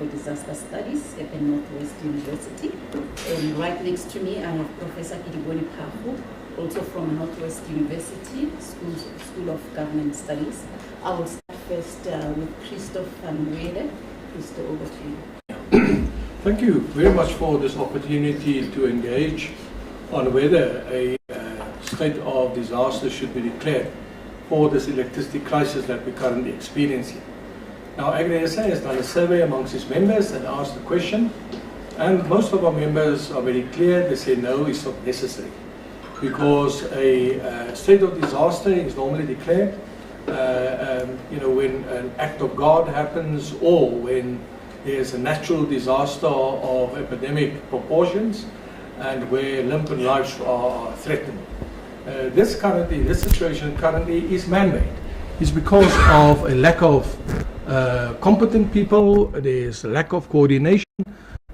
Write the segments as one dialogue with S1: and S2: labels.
S1: for Disaster Studies at the Northwest University. And right next to me, I have Professor Kidiboni Pahu, also from Northwest University, School of Government Studies. I will start first with Christoph van Wede. Christoph, over to you.
S2: Thank you very much for this opportunity to engage on whether a state of disaster should be declared for this electricity crisis that we're currently experiencing. Now, AgriSA has done a survey amongst its members and asked the question, and most of our members are very clear. They say no, it's not necessary, because a state of disaster is normally declared when an act of God happens, or when there's a natural disaster of epidemic proportions and where life and lives are threatened. This situation currently is man-made. It's because of a lack of competent people, there's a lack of coordination,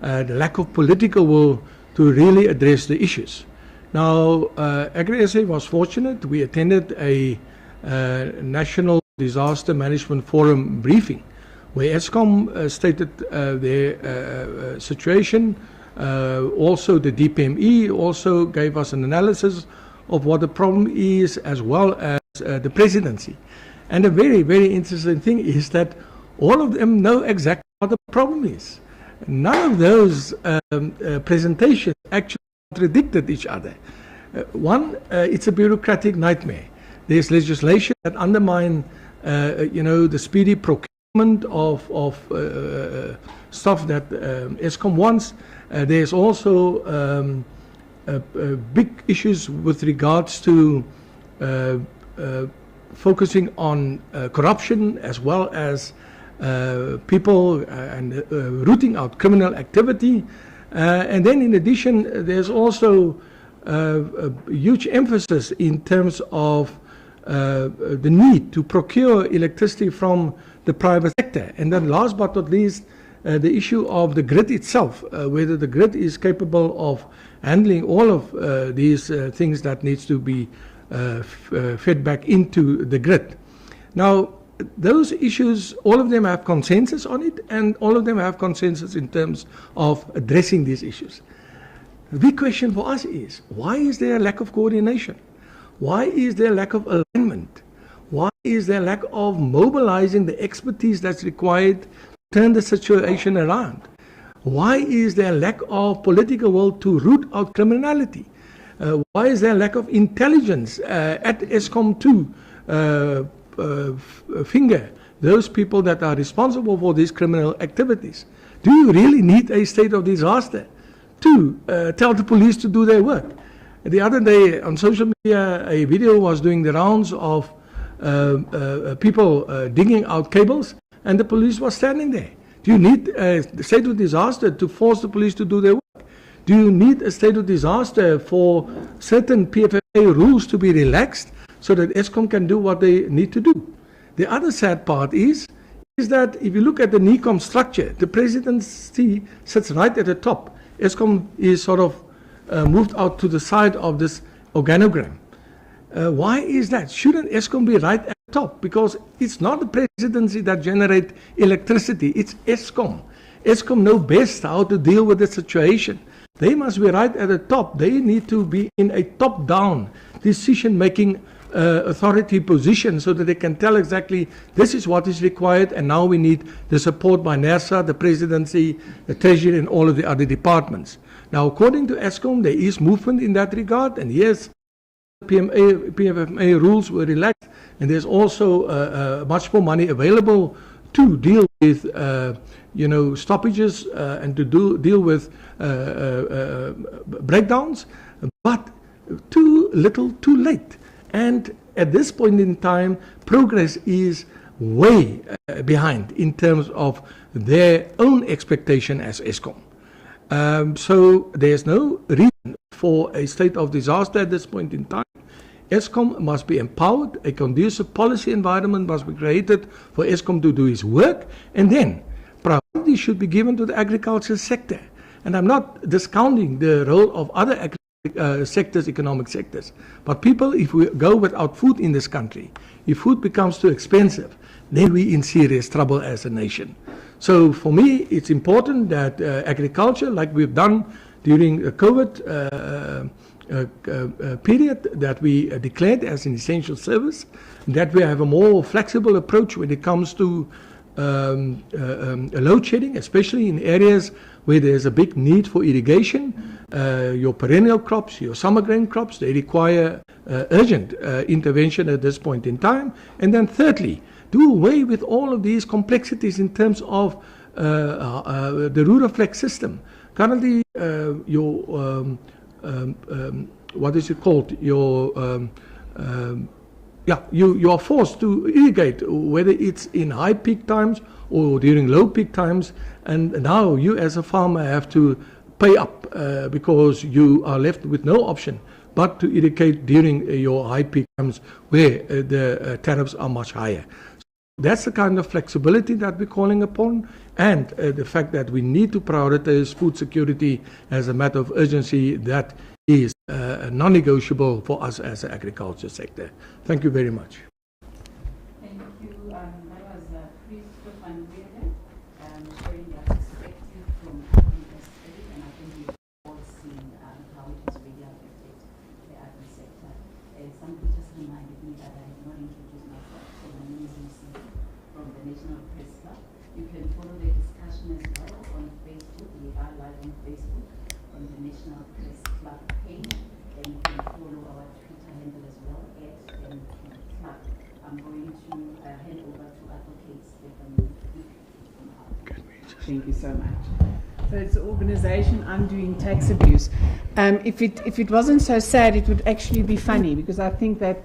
S2: the lack of political will to really address the issues. Now, AgriSA was fortunate. We attended a National Disaster Management Forum briefing where Eskom stated their situation. Also the DPME also gave us an analysis of what the problem is, as well as the presidency. And a very, very interesting thing is that all of them know exactly what the problem is. None of those presentations actually contradicted each other. One, it's a bureaucratic nightmare. There's legislation that undermine, the speedy procurement of stuff that Eskom wants. There's also big issues with regards to focusing on corruption, as well as people and rooting out criminal activity. And then in addition, there's also a huge emphasis in terms of the need to procure electricity from the private sector. And then last but not least, the issue of the grid itself, whether the grid is capable of handling all of these things that needs to be fed back into the grid. Now, those issues, all of them have consensus on it, and all of them have consensus in terms of addressing these issues. The big question for us is, why is there a lack of coordination? Why is there a lack of alignment? Why is there a lack of mobilizing the expertise that's required to turn the situation around? Why is there a lack of political will to root out criminality? Why is there a lack of intelligence at Eskom to finger those people that are responsible for these criminal activities? Do you really need a state of disaster to tell the police to do their work? The other day on social media, a video was doing the rounds of people digging out cables, and the police was standing there. Do you need a state of disaster to force the police to do their work? Do you need a state of disaster for certain PFFA rules to be relaxed so that Eskom can do what they need to do? The other sad part is that if you look at the NECOM structure, the presidency sits right at the top. Eskom is sort of moved out to the side of this organogram. Why is that? Shouldn't Eskom be right at the top? Because it's not the presidency that generates electricity, it's Eskom. Eskom knows best how to deal with the situation. They must be right at the top. They need to be in a top-down decision-making authority position so that they can tell exactly this is what is required, and now we need the support by NERSA, the presidency, the treasury, and all of the other departments. Now, according to Eskom, there is movement in that regard, and yes, PFFA rules were relaxed, and there's also much more money available to deal with stoppages and to deal with breakdowns, but too little, too late. And at this point in time, progress is way behind in terms of their own expectation as Eskom. So there's no reason for a state of disaster at this point in time. Eskom must be empowered, a conducive policy environment must be created for Eskom to do its work, and then priority should be given to the agriculture sector. And I'm not discounting the role of other sectors, economic sectors. But people, if we go without food in this country, if food becomes too expensive, then we're in serious trouble as a nation. So for me, it's important that agriculture, like we've done during the COVID period, that we declared as an essential service, that we have a more flexible approach when it comes to load shedding, especially in areas where there's a big need for irrigation. Your perennial crops, your summer grain crops, they require urgent intervention at this point in time. And then thirdly, do away with all of these complexities in terms of the rural flex system. Currently, your what is it called? Your you are forced to irrigate, whether it's in high peak times or during low peak times, and now you as a farmer have to pay up because you are left with no option but to irrigate during your high peak times where the tariffs are much higher. That's the kind of flexibility that we're calling upon, and the fact that we need to prioritize food security as a matter of urgency, that is non-negotiable for us as an agriculture sector. Thank you very much.
S1: Thank you. That was Christopher and William sharing their perspective from agri-estate, and I think we've all seen how it has really affected the agri sector. Somebody just reminded me that I did not introduce myself, so my name is Lucy from the National Press Club. You can follow the discussion as well on Facebook. We are live on Facebook on the National Press Club page, and you can follow our Twitter handle as well @NPClub. I'm going to hand over to Advocate Stephanie.
S3: Thank you so much. So it's an organization undoing tax abuse. If it wasn't so sad, it would actually be funny, because I think that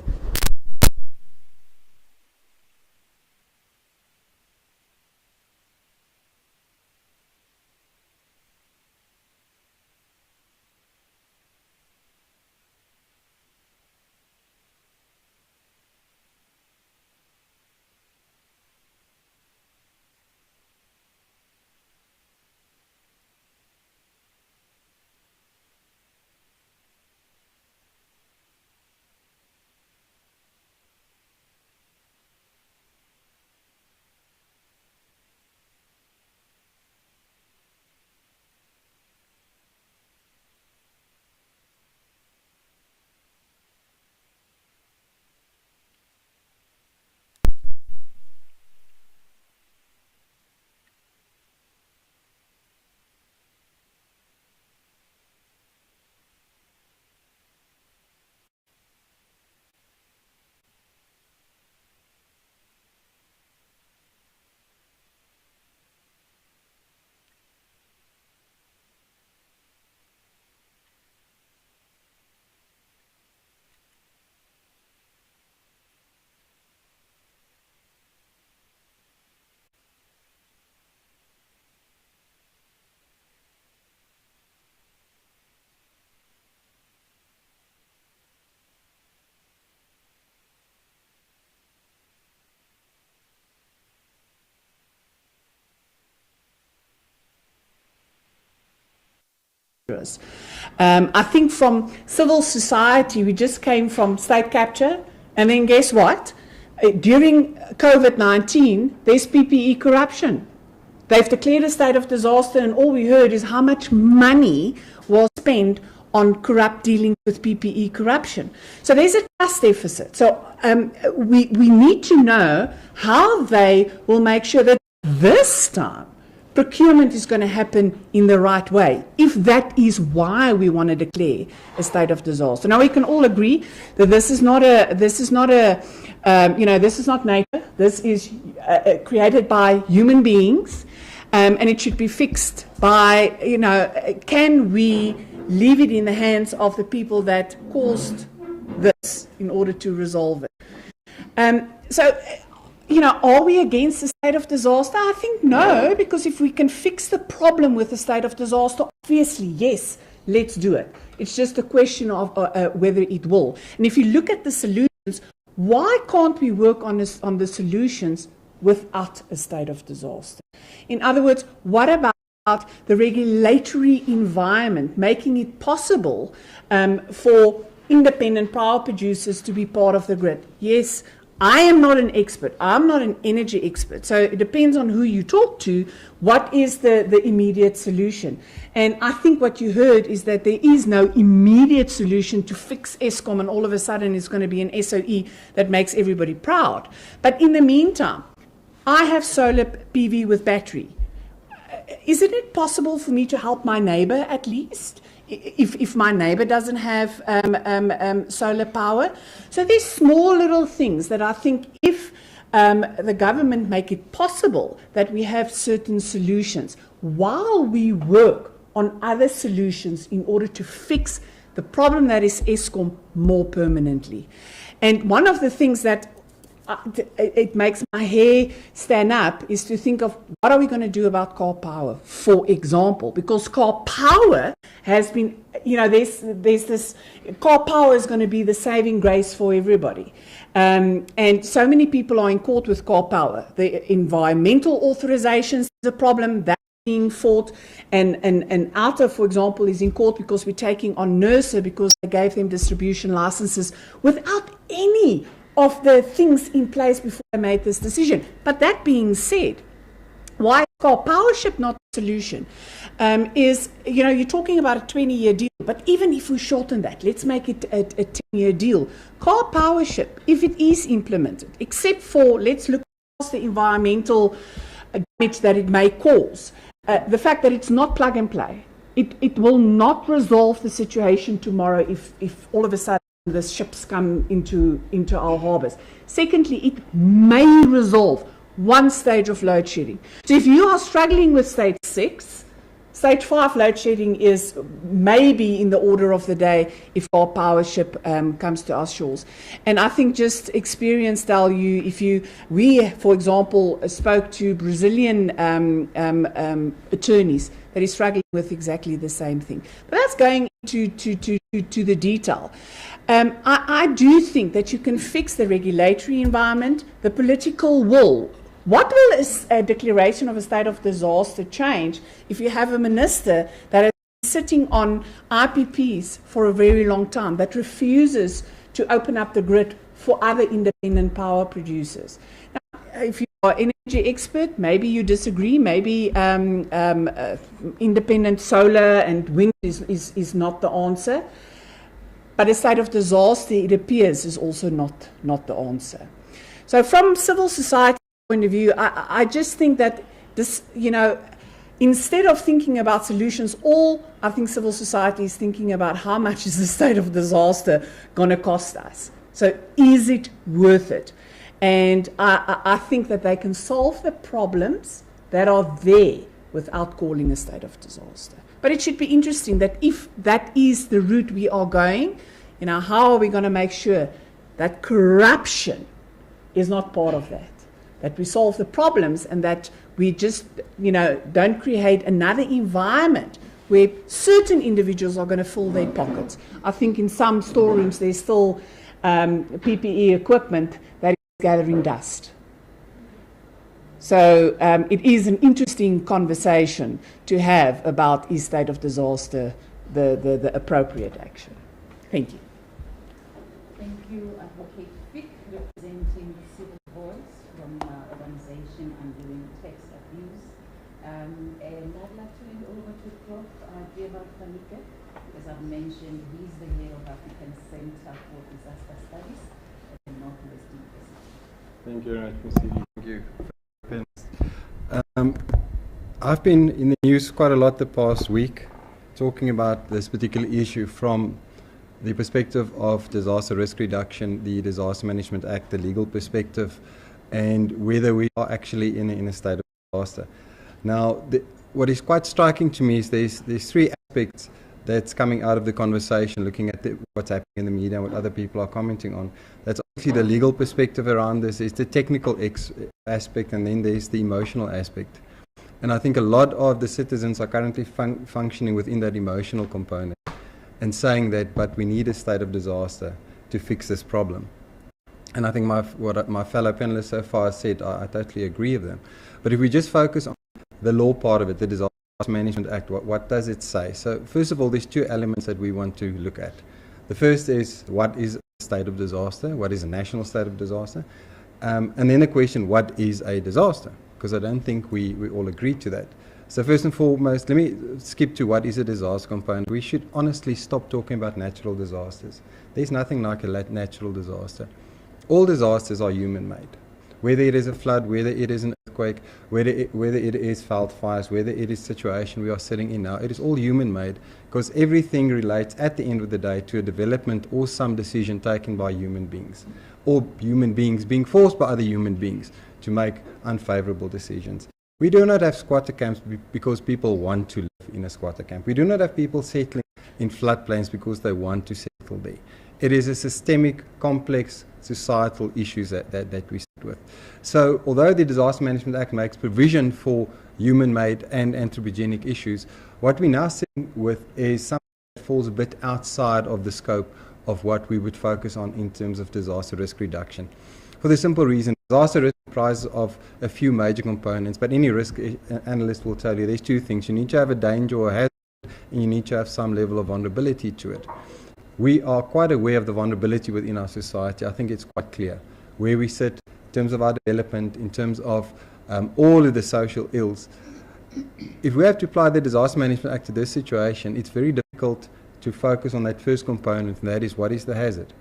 S3: I think from civil society, we just came from state capture, and then guess what? During COVID-19, there's PPE corruption. They've declared a state of disaster, and all we heard is how much money was spent on corrupt dealing with PPE corruption. So there's a trust deficit. So we need to know how they will make sure that this time procurement is going to happen in the right way, if that is why we want to declare a state of disaster. Now, we can all agree that this is not nature. This is created by human beings, and it should be fixed by, can we leave it in the hands of the people that caused this in order to resolve it? Are we against the state of disaster? I think no, because if we can fix the problem with the state of disaster, obviously, yes, let's do it. It's just a question of whether it will. And if you look at the solutions, why can't we work on the solutions without a state of disaster? In other words, what about the regulatory environment, making it possible for independent power producers to be part of the grid? Yes, I am not an expert. I'm not an energy expert. So it depends on who you talk to, what is the immediate solution. And I think what you heard is that there is no immediate solution to fix Eskom and all of a sudden it's going to be an SOE that makes everybody proud. But in the meantime, I have solar PV with battery. Isn't it possible for me to help my neighbor at least? If my neighbor doesn't have solar power. So there's small little things that I think if the government make it possible that we have certain solutions while we work on other solutions in order to fix the problem that is Eskom more permanently. And one of the things that it makes my hair stand up is to think of what are we going to do about car power, for example, because car power has been, there's this, car power is going to be the saving grace for everybody. And so many people are in court with car power. The environmental authorizations is a problem that's being fought, and Alta, for example, is in court because we're taking on NERSA because they gave them distribution licenses without any of the things in place before they made this decision. But that being said, why is car powership not the solution? Is, you're talking about a 20-year deal, but even if we shorten that, let's make it a 10-year deal. Car powership, if it is implemented, except for, let's look past the environmental damage that it may cause, the fact that it's not plug and play, it will not resolve the situation tomorrow if all of a sudden the ships come into our harbors. Secondly, it may resolve one stage of load shedding. So if you are struggling with stage 6, stage 5 load shedding is maybe in the order of the day if our power ship comes to our shores. And I think just experience tell you, we, for example, spoke to Brazilian attorneys that is struggling with exactly the same thing. But that's going to the detail. I do think that you can fix the regulatory environment, the political will. What will a declaration of a state of disaster change if you have a minister that has been sitting on IPPs for a very long time, that refuses to open up the grid for other independent power producers? Now, if you are an energy expert, maybe you disagree, maybe independent solar and wind is not the answer. But a state of disaster, it appears, is also not the answer. So from civil society point of view, I just think that this, instead of thinking about solutions, I think civil society is thinking about how much is the state of disaster going to cost us. So is it worth it? And I think that they can solve the problems that are there without calling a state of disaster. But it should be interesting that if that is the route we are going, how are we going to make sure that corruption is not part of that? That we solve the problems and that we just, don't create another environment where certain individuals are going to fill their pockets. I think in some storerooms there's still PPE equipment that is gathering dust. So it is an interesting conversation to have about is state of disaster the appropriate action. Thank you.
S1: Thank you, Advocate Vic, representing Civil Voice from Organization Undoing Tax Abuse. And I'd like to hand over to Prof. Gerald Fanike. As I've mentioned, he's the head of African Center for Disaster Studies at the Northwest University.
S4: Thank you very much, Ms. Ely. Thank you. I've been in the news quite a lot the past week talking about this particular issue from the perspective of disaster risk reduction, the Disaster Management Act, the legal perspective, and whether we are actually in a state of disaster. Now, what is quite striking to me is there's three aspects that's coming out of the conversation, looking at what's happening in the media and what other people are commenting on. That's obviously the legal perspective around this, is the technical aspect, and then there's the emotional aspect. And I think a lot of the citizens are currently functioning within that emotional component and saying that, but we need a state of disaster to fix this problem. And I think what my fellow panelists so far said, I totally agree with them. But if we just focus on the law part of it, the Disaster Management Act, what does it say? So first of all, there's two elements that we want to look at. The first is, what is a state of disaster, what is a national state of disaster, and then the question, what is a disaster? Because I don't think we all agree to that. So first and foremost, let me skip to what is a disaster component. We should honestly stop talking about natural disasters. There's nothing like a natural disaster. All disasters are human-made. Whether it is a flood, whether it is an earthquake, whether it is wildfires, whether it is the situation we are sitting in now, it is all human-made, because everything relates at the end of the day to a development or some decision taken by human beings, or human beings being forced by other human beings to make unfavorable decisions. We do not have squatter camps because people want to live in a squatter camp. We do not have people settling in floodplains because they want to settle there. It is a systemic, complex societal issues that we sit with. So although the Disaster Management Act makes provision for human-made and anthropogenic issues, what we're now sitting with is something that falls a bit outside of the scope of what we would focus on in terms of disaster risk reduction. For the simple reason, disaster risk comprises of a few major components, but any risk analyst will tell you there's two things. You need to have a danger or a hazard, and you need to have some level of vulnerability to it. We are quite aware of the vulnerability within our society. I think it's quite clear where we sit in terms of our development, in terms of all of the social ills. If we have to apply the Disaster Management Act to this situation, it's very difficult to focus on that first component, and that is, what is the hazard?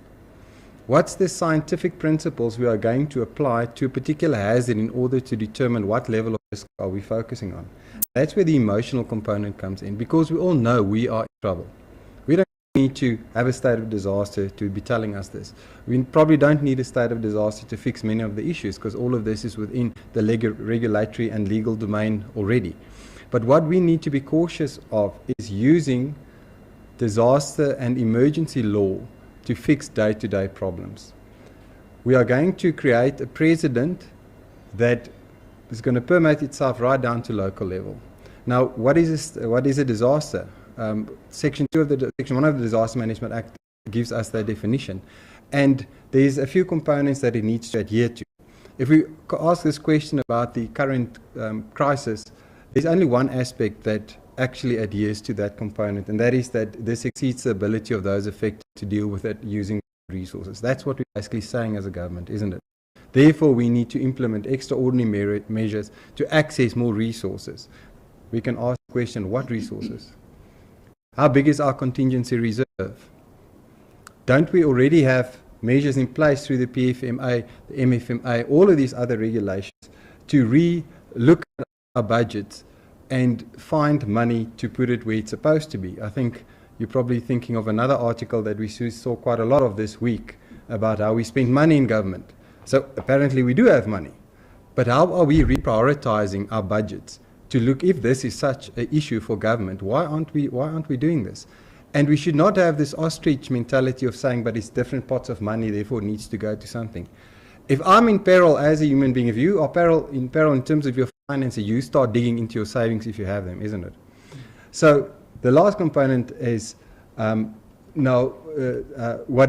S4: What's the scientific principles we are going to apply to a particular hazard in order to determine what level of risk are we focusing on? That's where the emotional component comes in, because we all know we are in trouble. We don't need to have a state of disaster to be telling us this. We probably don't need a state of disaster to fix many of the issues, because all of this is within the regulatory and legal domain already. But what we need to be cautious of is using disaster and emergency law to fix day-to-day problems. We are going to create a precedent that is going to permeate itself right down to local level. Now, what is a disaster? Section 1 of the Disaster Management Act gives us that definition, and there's a few components that it needs to adhere to. If we ask this question about the current crisis, there's only one aspect that actually adheres to that component, and that is that this exceeds the ability of those affected to deal with it using resources. That's what we're basically saying as a government, isn't it? Therefore, we need to implement extraordinary measures to access more resources. We can ask the question, what resources? How big is our contingency reserve? Don't we already have measures in place through the PFMA, the MFMA, all of these other regulations to re-look at our budgets and find money to put it where it's supposed to be? I think you're probably thinking of another article that we saw quite a lot of this week about how we spend money in government. So apparently we do have money. But how are we reprioritizing our budgets to look, if this is such an issue for government, why aren't we doing this? And we should not have this ostrich mentality of saying, but it's different pots of money, therefore it needs to go to something. If I'm in peril as a human being, if you are in peril in terms of your finances, you start digging into your savings if you have them, isn't it? So the last component is what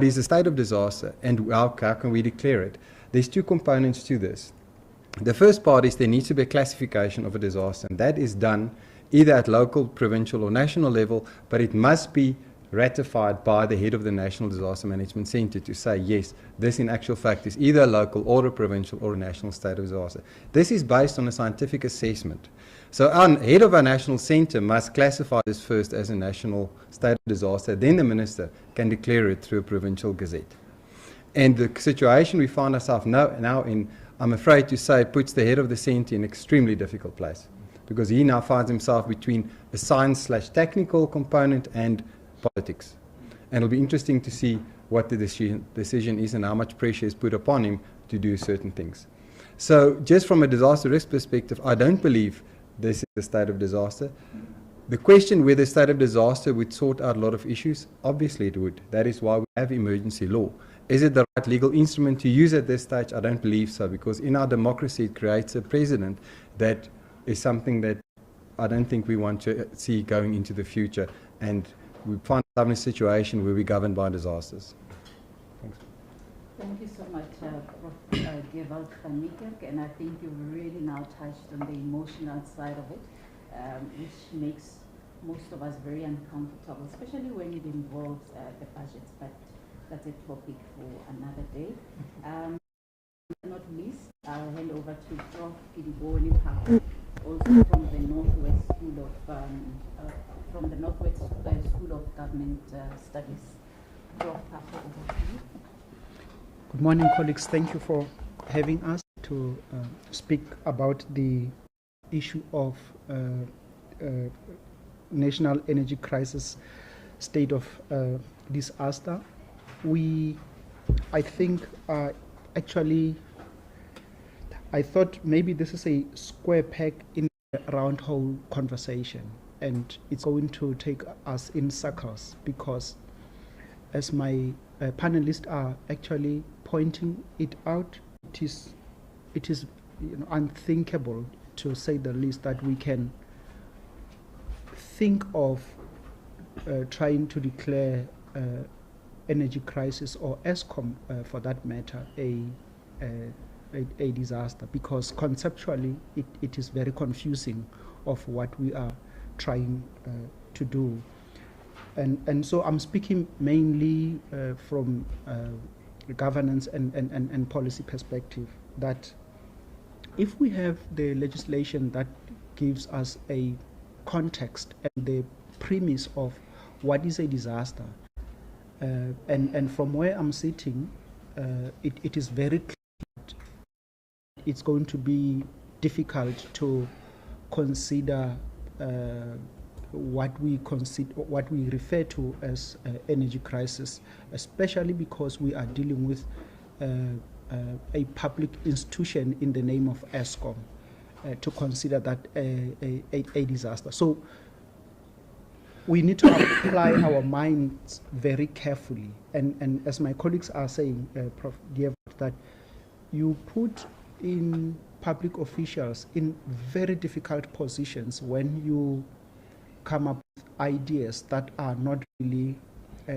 S4: is the state of disaster and how can we declare it? There's two components to this. The first part is there needs to be a classification of a disaster, and that is done either at local, provincial or national level, but it must be ratified by the head of the National Disaster Management Centre to say, yes, this in actual fact is either a local or a provincial or a national state of disaster. This is based on a scientific assessment. So our head of our national centre must classify this first as a national state of disaster, then the minister can declare it through a provincial gazette. And the situation we find ourselves now in, I'm afraid to say, puts the head of the centre in an extremely difficult place, because he now finds himself between a science/technical component and politics. And it'll be interesting to see what the decision is and how much pressure is put upon him to do certain things. So just from a disaster risk perspective, I don't believe this is a state of disaster. The question whether a state of disaster would sort out a lot of issues, obviously it would. That is why we have emergency law. Is it the right legal instrument to use at this stage? I don't believe so, because in our democracy it creates a precedent that is something that I don't think we want to see going into the future, and we find ourselves in a situation where we're governed by disasters. Thanks.
S1: Thank you so much, Prof. Gewald van Niekerk, and I think you've really now touched on the emotional side of it, which makes most of us very uncomfortable, especially when it involves the budgets. But that's a topic for another day. Not least, I'll hand over to Prof. Kidiboni Pao, also from the Northwest School of Government Studies. Prof. Pao, over to you.
S5: Good morning, colleagues. Thank you for having us to speak about the issue of national energy crisis, state of disaster. I think, actually, I thought maybe this is a square peg in a round hole conversation, and it's going to take us in circles because, as my panelists are actually pointing it out, it is unthinkable, to say the least, that we can think of trying to declare energy crisis, or ESCOM for that matter, a disaster, because conceptually it is very confusing of what we are trying to do. And so I'm speaking mainly from governance and policy perspective, that if we have the legislation that gives us a context and the premise of what is a disaster, and from where I'm sitting, it is very clear that it's going to be difficult to consider what we refer to as energy crisis, especially because we are dealing with a public institution in the name of ESCOM, to consider that a disaster. So we need to apply our minds very carefully. And as my colleagues are saying, Prof. Dievert, that you put in public officials in very difficult positions when you come up with ideas that are not really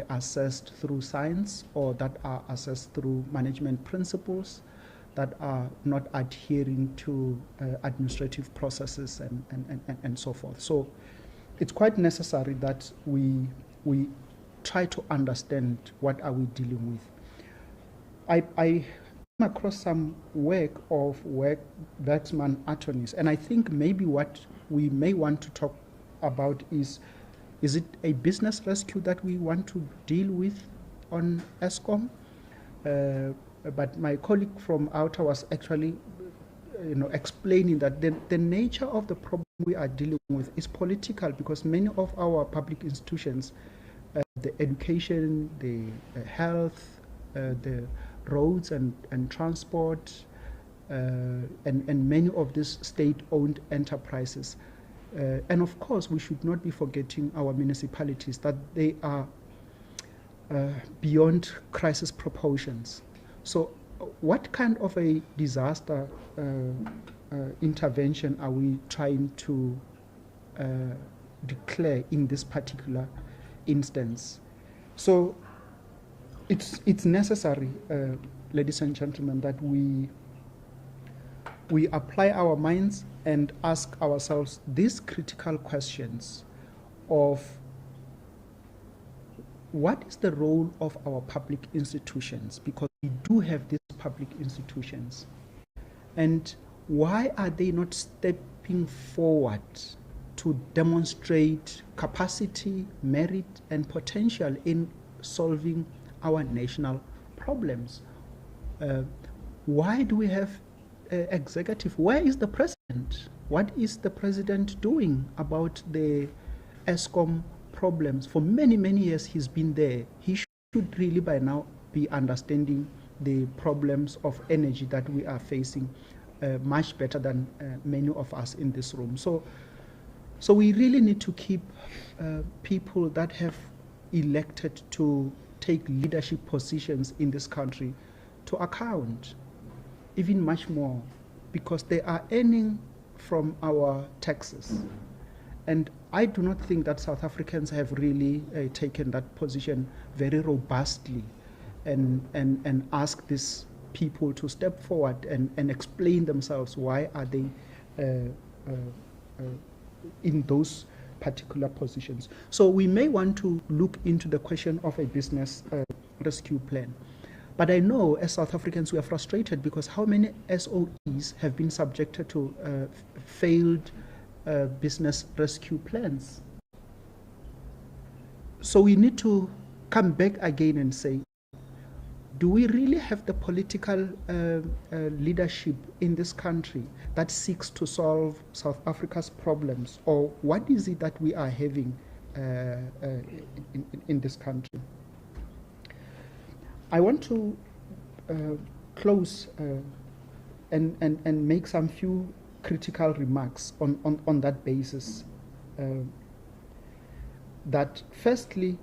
S5: assessed through science, or that are assessed through management principles, that are not adhering to administrative processes and so forth. So it's quite necessary that we try to understand what are we dealing with. I came across some work of Werksman attorneys, and I think maybe what we may want to talk about is it a business rescue that we want to deal with on ESCOM? But my colleague from Outer was actually explaining that the nature of the problem we are dealing with is political, because many of our public institutions, the education, the health, the roads and transport, and many of these state-owned enterprises. And of course, we should not be forgetting our municipalities, that they are beyond crisis proportions. So what kind of a disaster intervention are we trying to declare in this particular instance? So it's necessary, ladies and gentlemen, that we apply our minds and ask ourselves these critical questions of what is the role of our public institutions, because we do have these public institutions, and why are they not stepping forward to demonstrate capacity, merit, and potential in solving our national problems? Why do we have executive? Where is the president? What is the president doing about the ESCOM problems? For many, many years he's been there. He should really by now be understanding the problems of energy that we are facing much better than many of us in this room. So we really need to keep people that have elected to take leadership positions in this country to account, even much more, because they are earning from our taxes. And I do not think that South Africans have really taken that position very robustly and asked these people to step forward and explain themselves why are they in those particular positions. So we may want to look into the question of a business rescue plan. But I know as South Africans we are frustrated because how many SOEs have been subjected to failed business rescue plans? So we need to come back again and say, do we really have the political leadership in this country that seeks to solve South Africa's problems? Or what is it that we are having in this country? I want to close and make some few critical remarks on that basis. That firstly,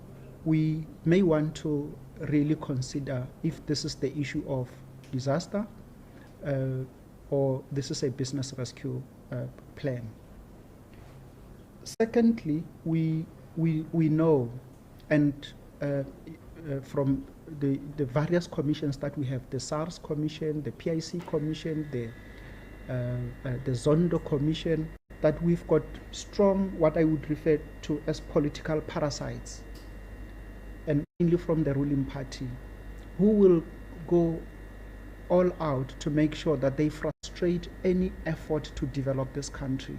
S5: we may want to really consider if this is the issue of disaster or this is a business rescue plan. Secondly, we know, and from the various commissions that we have, the SARS Commission, the PIC Commission, the Zondo Commission, that we've got strong, what I would refer to as political parasites, and mainly from the ruling party, who will go all out to make sure that they frustrate any effort to develop this country.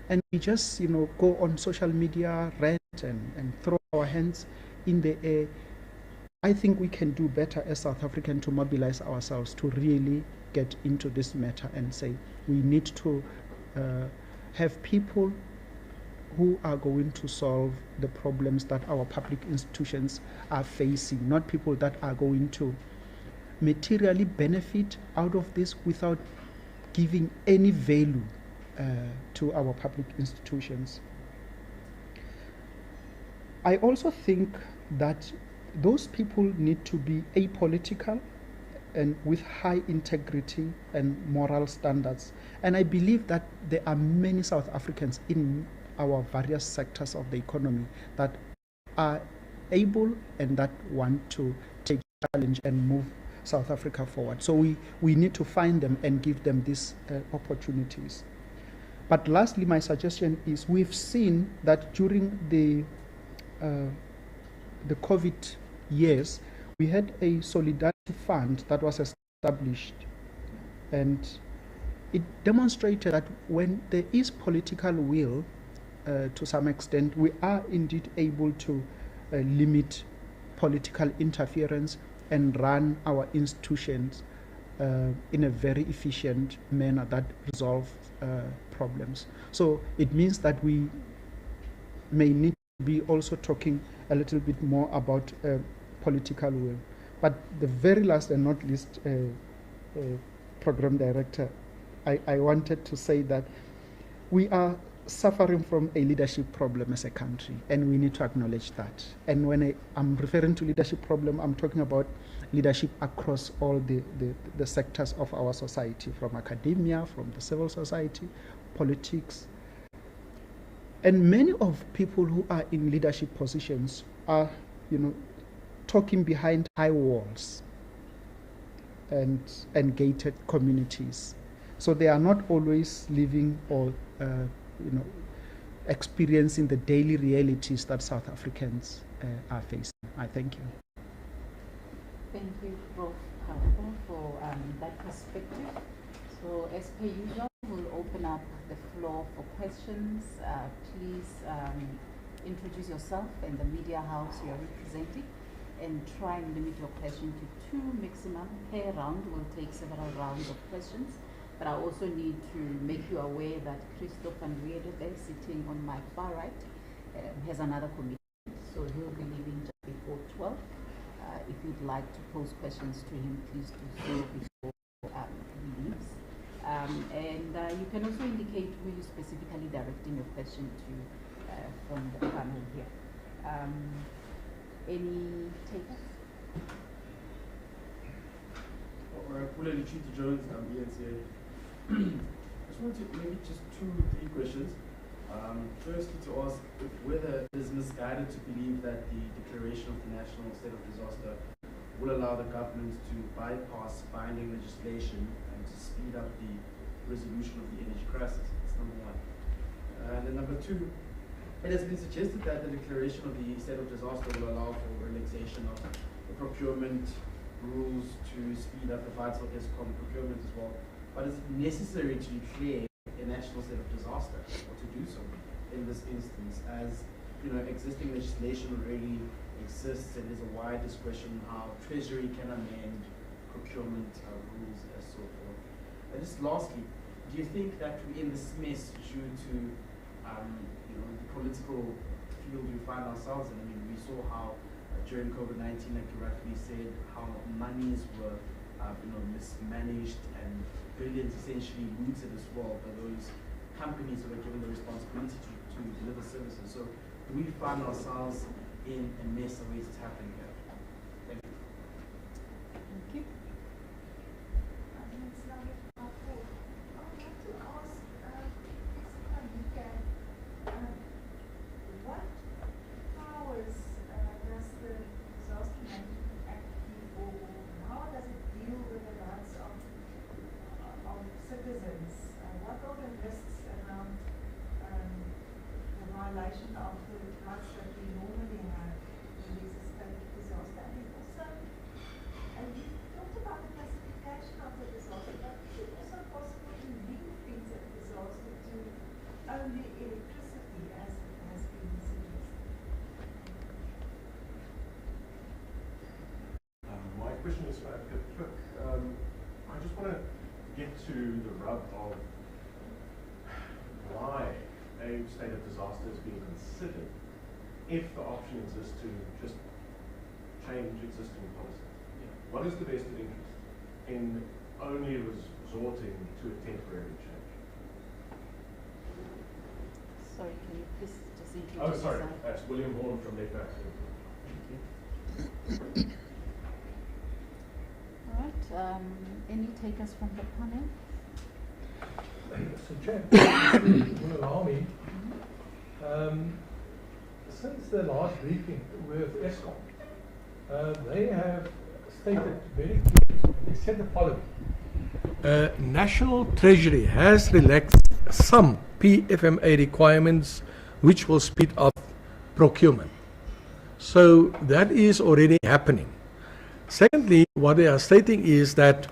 S5: And we just, go on social media, rant and throw our hands in the air. I think we can do better as South Africans to mobilize ourselves to really get into this matter and say we need to have people who are going to solve the problems that our public institutions are facing, not people that are going to materially benefit out of this without giving any value to our public institutions. I also think that those people need to be apolitical and with high integrity and moral standards. And I believe that there are many South Africans in our various sectors of the economy that are able and that want to take challenge and move South Africa forward. So we need to find them and give them these opportunities. But lastly, my suggestion is we've seen that during the COVID years, we had a solidarity fund that was established, and it demonstrated that when there is political will, to some extent, we are indeed able to limit political interference and run our institutions in a very efficient manner that resolve problems. So it means that we may need to be also talking a little bit more about political will. But the very last and not least, program director, I wanted to say that we are suffering from a leadership problem as a country, and we need to acknowledge that. And when I'm referring to leadership problem, I'm talking about leadership across all the sectors of our society, from academia, from the civil society, politics. And many of people who are in leadership positions are, talking behind high walls and gated communities. So they are not always living or experiencing the daily realities that South Africans are facing. I thank you.
S1: Thank you, Prof. Harpo, for that perspective. So as per usual, we'll open up the floor for questions. Please introduce yourself and the media house you are representing, and try and limit your question to 2 maximum per round. We'll take several rounds of questions. But I also need to make you aware that Christoph van Weerde, sitting on my far right, has another commitment. So he'll be leaving just before 12. If you'd like to pose questions to him, please do so before he leaves. And you can also indicate who you're specifically directing your question to from the panel here. Any takers?
S6: Puleli Chiti Jones, ENCA. I just want to maybe just 2-3 questions. Firstly, to ask whether it is misguided to believe that the declaration of the national state of disaster will allow the government to bypass binding legislation and to speed up the resolution of the energy crisis. That's number one. And then number two, it has been suggested that the declaration of the state of disaster will allow for relaxation of the procurement rules to speed up the fight for ESCOM procurement as well. But is it necessary to declare a national state of disaster, or to do so in this instance, as you know, existing legislation already exists and there's a wide discretion how Treasury can amend procurement rules and so forth. And just lastly, do you think that we're in this mess due to you know, the political field we find ourselves in? I mean, we saw how during COVID-19, like you rightly said, how monies were you know, mismanaged and billions essentially looted as well by those companies that were given the responsibility to deliver services. So do we find ourselves in a mess of ways it's happening here? Thank you.
S1: Thank you.
S7: What powers does the Disaster Management Act give, or how does it deal with the rights of citizens? What are the risks around the violation of the rights that we normally have when there's a state of disaster? And also, you talked about the classification of the disaster, but is it also possible to link things at disaster to only electricity, as it has been suggested?
S8: My question is for Advocate Cook. I just want to get to the rub of why a state of disaster is being considered if the option exists to just change existing policies. What is the vested interest in only resorting to a temporary change?
S1: Sorry, can you please just introduce
S8: Oh, sorry.
S1: yourself?
S8: That's William Horn from Network.
S1: All right. Any takers from the panel?
S2: So, Chair, if you will allow me, since the last briefing with ESCOM, they have stated very clearly, they said the following. National Treasury has relaxed some PFMA requirements which will speed up procurement. So that is already happening. Secondly, what they are stating is that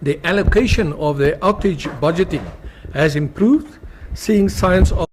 S2: the allocation of the outage budgeting has improved, seeing signs of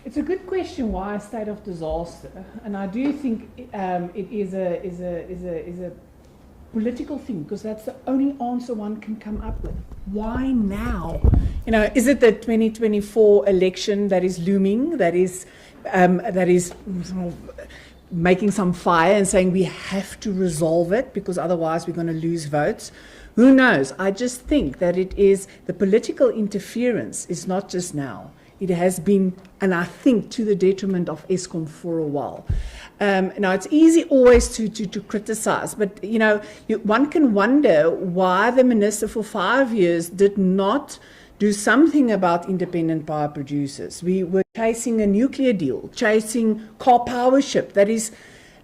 S3: It's a good question, why a state of disaster, and I do think it is a political thing, because that's the only answer one can come up with. Why now? You know, is it the 2024 election that is looming, that is making some fire and saying we have to resolve it because otherwise we're going to lose votes? Who knows? I just think that it is the political interference is not just now. It has been, and I think, to the detriment of ESCOM for a while. Now, it's easy always to criticize, but, you know, one can wonder why the minister for 5 years did not do something about independent power producers. We were chasing a nuclear deal, chasing car power ship. That is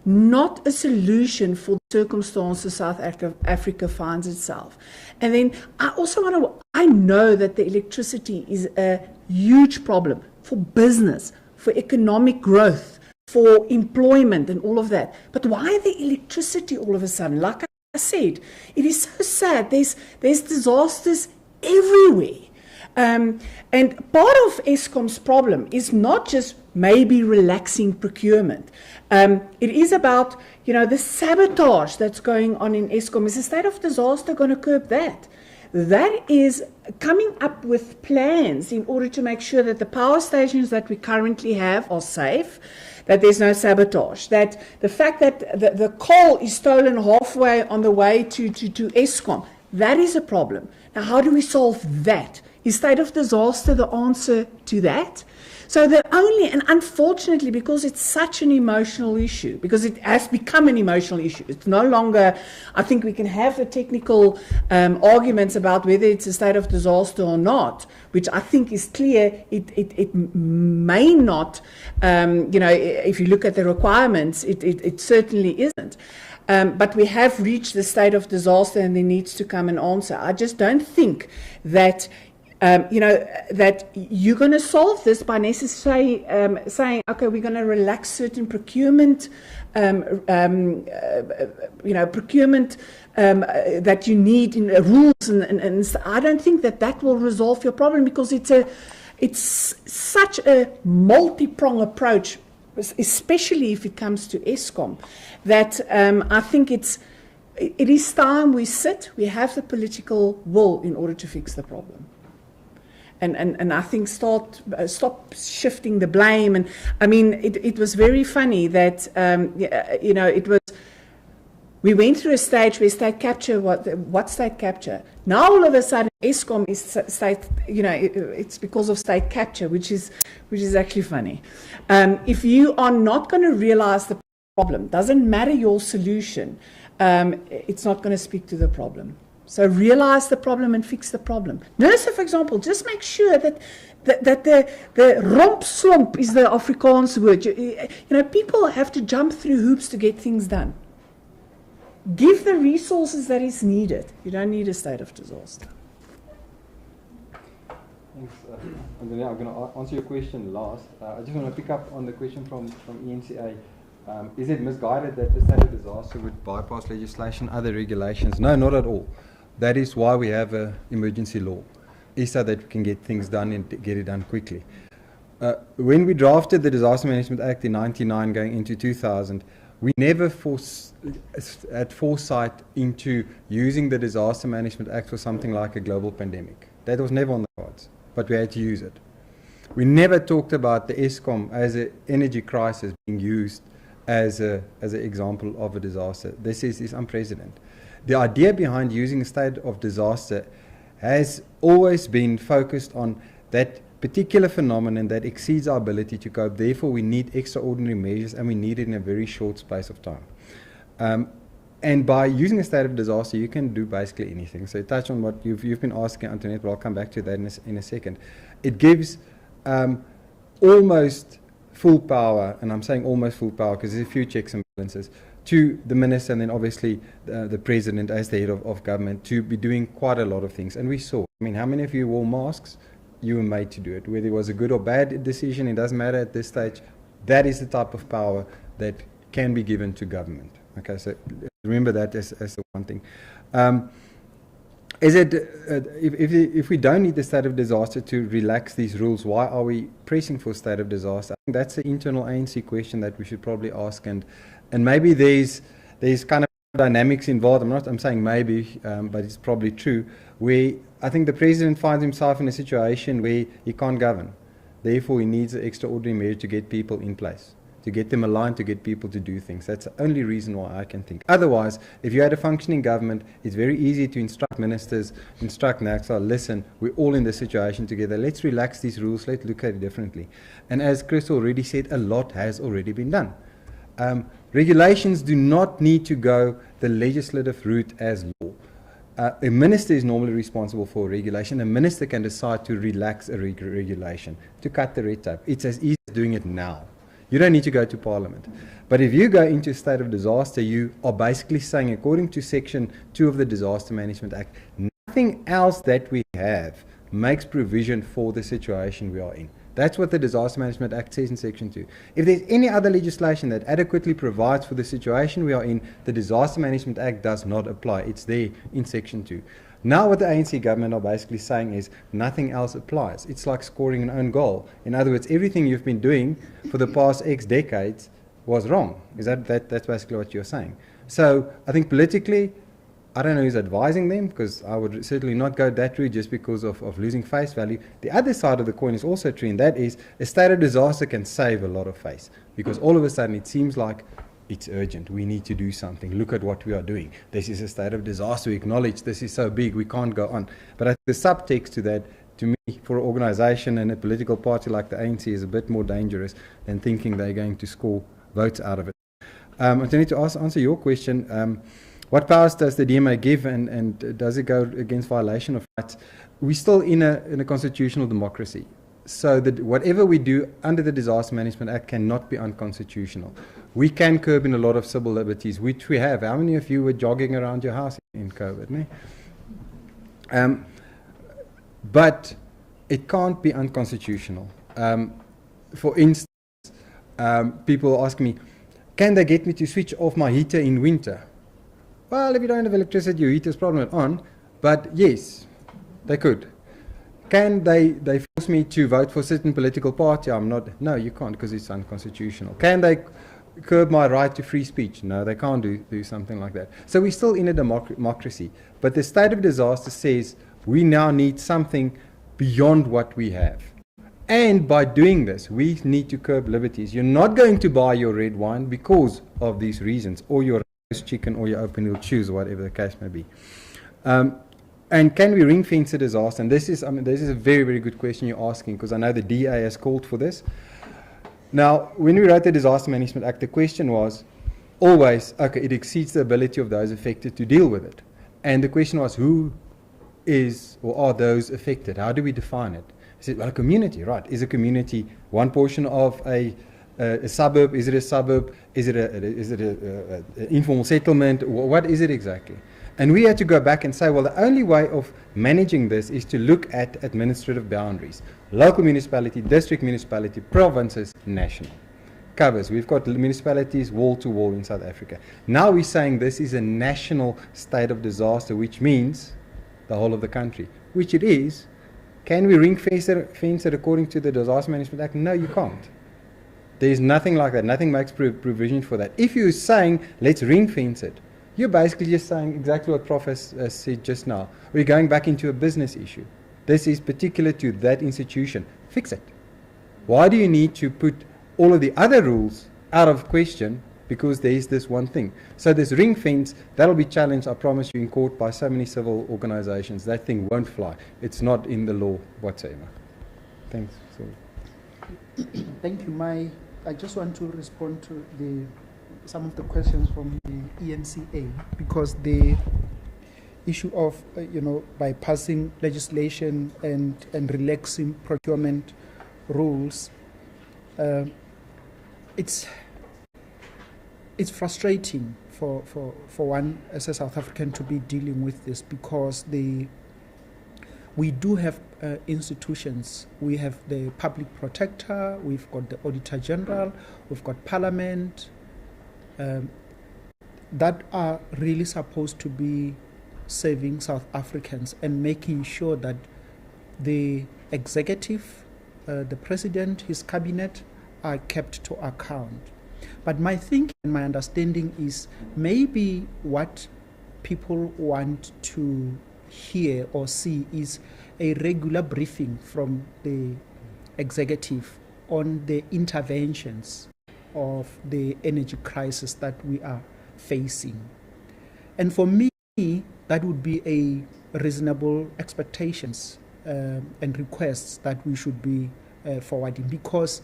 S3: not a solution for the circumstances South Africa finds itself. And then I also I know that the electricity is a huge problem for business, for economic growth, for employment and all of that. But why the electricity all of a sudden? Like I said, it is so sad. There's disasters everywhere. And part of Eskom's problem is not just maybe relaxing procurement. It is about, the sabotage that's going on in Eskom. Is the state of disaster going to curb that? That is coming up with plans in order to make sure that the power stations that we currently have are safe, that there's no sabotage, that the fact that the coal is stolen halfway on the way to Eskom, that is a problem. Now, how do we solve that? Is state of disaster the answer to that? So and unfortunately, because it's such an emotional issue, because it has become an emotional issue, it's no longer, I think we can have the technical arguments about whether it's a state of disaster or not, which I think is clear, it may not, if you look at the requirements, it certainly isn't. But we have reached the state of disaster and there needs to come an answer. I just don't think that that you're going to solve this by necessarily saying, okay, we're going to relax certain procurement, procurement that you need in rules, and I don't think that will resolve your problem, because it's such a multi-pronged approach, especially if it comes to Eskom, that I think it is time we we have the political will in order to fix the problem. And I think stop shifting the blame. And I mean, it was very funny that, we went through a stage where state capture, what state capture? Now all of a sudden Eskom is state, it's because of state capture, which is actually funny. If you are not going to realize the problem, doesn't matter your solution, it's not going to speak to the problem. So realize the problem and fix the problem. NERSA, for example, just make sure that the romp slomp is the Afrikaans word. People have to jump through hoops to get things done. Give the resources that is needed. You don't need a state of disaster.
S4: Thanks. Andrea, I'm going to answer your question last. I just want to pick up on the question from ENCA. Is it misguided that the state of disaster would bypass legislation, other regulations? No, not at all. That is why we have an emergency law, is so that we can get things done and get it done quickly. When we drafted the Disaster Management Act in 1999 going into 2000, we never had foresight into using the Disaster Management Act for something like a global pandemic. That was never on the cards, but we had to use it. We never talked about the Eskom as an energy crisis being used as an example of a disaster. This is unprecedented. The idea behind using a state of disaster has always been focused on that particular phenomenon that exceeds our ability to cope. Therefore, we need extraordinary measures, and we need it in a very short space of time. And by using a state of disaster, you can do basically anything. So touch on what you've been asking, Antoinette, but I'll come back to that in a second. It gives almost full power, and I'm saying almost full power because there's a few checks and balances, to the minister and then obviously the president as the head of government to be doing quite a lot of things. And we saw, how many of you wore masks? You were made to do it. Whether it was a good or bad decision, it doesn't matter at this stage. That is the type of power that can be given to government. Okay, so remember that as the one thing. If we don't need the state of disaster to relax these rules, why are we pressing for state of disaster? I think that's the internal ANC question that we should probably ask, and maybe there's kind of dynamics involved. I'm saying maybe, but it's probably true, where I think the president finds himself in a situation where he can't govern. Therefore, he needs an extraordinary measure to get people in place, to get them aligned, to get people to do things. That's the only reason why I can think. Otherwise, if you had a functioning government, it's very easy to instruct ministers, instruct NACSA, listen, we're all in this situation together. Let's relax these rules. Let's look at it differently. And as Chris already said, a lot has already been done. Regulations do not need to go the legislative route as law. A minister is normally responsible for regulation. A minister can decide to relax a regulation, to cut the red tape. It's as easy as doing it now. You don't need to go to Parliament. But if you go into a state of disaster, you are basically saying, according to Section 2 of the Disaster Management Act, nothing else that we have makes provision for the situation we are in. That's what the Disaster Management Act says in Section 2. If there's any other legislation that adequately provides for the situation we are in, the Disaster Management Act does not apply. It's there in Section 2. Now what the ANC government are basically saying is nothing else applies. It's like scoring an own goal. In other words, everything you've been doing for the past X decades was wrong. Is that's basically what you're saying. So I think politically, I don't know who's advising them, because I would certainly not go that route just because of losing face value. The other side of the coin is also true, and that is a state of disaster can save a lot of face, because all of a sudden it seems like it's urgent. We need to do something. Look at what we are doing. This is a state of disaster. We acknowledge this is so big, we can't go on. But I think the subtext to that, to me, for an organization and a political party like the ANC, is a bit more dangerous than thinking they're going to score votes out of it. I need to answer your question. What powers does the DMA give, and does it go against violation of rights? We're still in a constitutional democracy. So that whatever we do under the Disaster Management Act cannot be unconstitutional. We can curb in a lot of civil liberties, which we have. How many of you were jogging around your house in COVID? No? But it can't be unconstitutional. For instance, people ask me, can they get me to switch off my heater in winter? Well, if you don't have electricity, your heater is probably not on. But yes, they could. Can they force me to vote for a certain political party? I'm not. No, you can't, because it's unconstitutional. Can they curb my right to free speech? No, they can't do something like that. So we're still in a democracy. But the state of disaster says we now need something beyond what we have. And by doing this, we need to curb liberties. You're not going to buy your red wine because of these reasons, or your roast chicken, or your open-wheel shoes, or whatever the case may be. And can we ring fence a disaster? And this is a very, very good question you're asking, because I know the DA has called for this. Now, when we wrote the Disaster Management Act, the question was always, okay, it exceeds the ability of those affected to deal with it. And the question was, who is or are those affected? How do we define it? I said, well, a community, right? Is a community one portion of a suburb? Is it a suburb? Is it an informal settlement? What is it exactly? And we had to go back and say, well, the only way of managing this is to look at administrative boundaries. Local municipality, district municipality, provinces, national. Covers. We've got municipalities wall to wall in South Africa. Now we're saying this is a national state of disaster, which means the whole of the country, which it is. Can we ring fence it according to the Disaster Management Act? No, you can't. There's nothing like that. Nothing makes provision for that. If you're saying, let's ring fence it, you're basically just saying exactly what Prof has said just now. We're going back into a business issue. This is particular to that institution. Fix it. Why do you need to put all of the other rules out of question because there is this one thing? So this ring fence, that'll be challenged, I promise you, in court by so many civil organizations. That thing won't fly. It's not in the law whatsoever. Thanks.
S5: Thank you. I just want to respond to some of the questions from the ENCA, because the issue of by passing legislation and relaxing procurement rules, it's frustrating for one as a South African to be dealing with this, because we do have institutions. We have the Public Protector, we've got the Auditor General, we've got Parliament, that are really supposed to be serving South Africans and making sure that the executive, the president, his cabinet are kept to account. But my thinking and my understanding is maybe what people want to hear or see is a regular briefing from the executive on the interventions of the energy crisis that we are facing. And for me, that would be a reasonable expectations and requests that we should be forwarding, because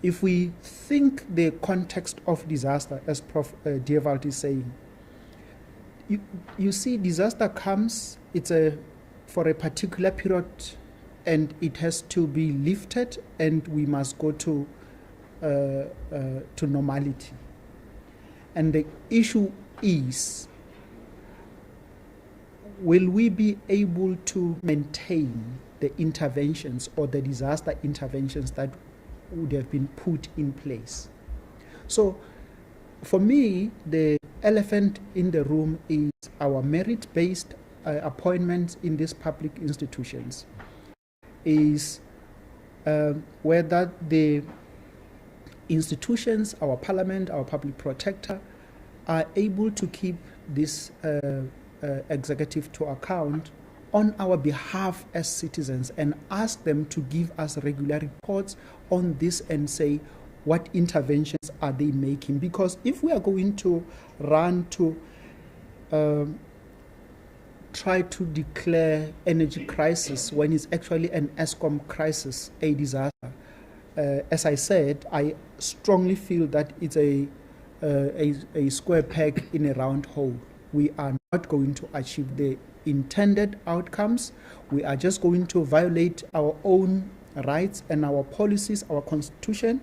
S5: if we think the context of disaster, as Prof. Dewald is saying, you see, disaster comes, it's for a particular period, and it has to be lifted, and we must go to normality. And the issue is, will we be able to maintain the interventions or the disaster interventions that would have been put in place? So for me, the elephant in the room is our merit-based appointments in these public institutions is whether the institutions, our parliament, our public protector, are able to keep this executive to account on our behalf as citizens and ask them to give us regular reports on this and say what interventions are they making. Because if we are going to run to try to declare energy crisis when it's actually an ESCOM crisis, a disaster, as I said, I strongly feel that it's a square peg in a round hole. We are not going to achieve the intended outcomes. We are just going to violate our own rights and our policies, our constitution,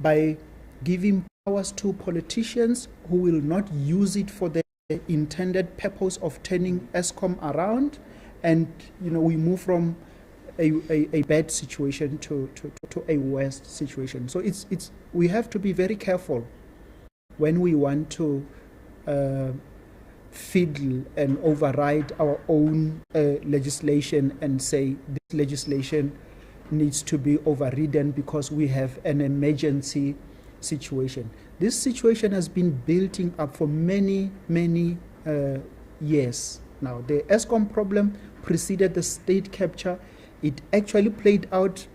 S5: by giving powers to politicians who will not use it for the intended purpose of turning ESCOM around, and we move from a bad situation to a worse situation. So we have to be very careful when we want to fiddle and override our own legislation and say this legislation needs to be overridden because we have an emergency situation. This situation has been building up for many, many years now. The ESCOM problem preceded the state capture. It actually played out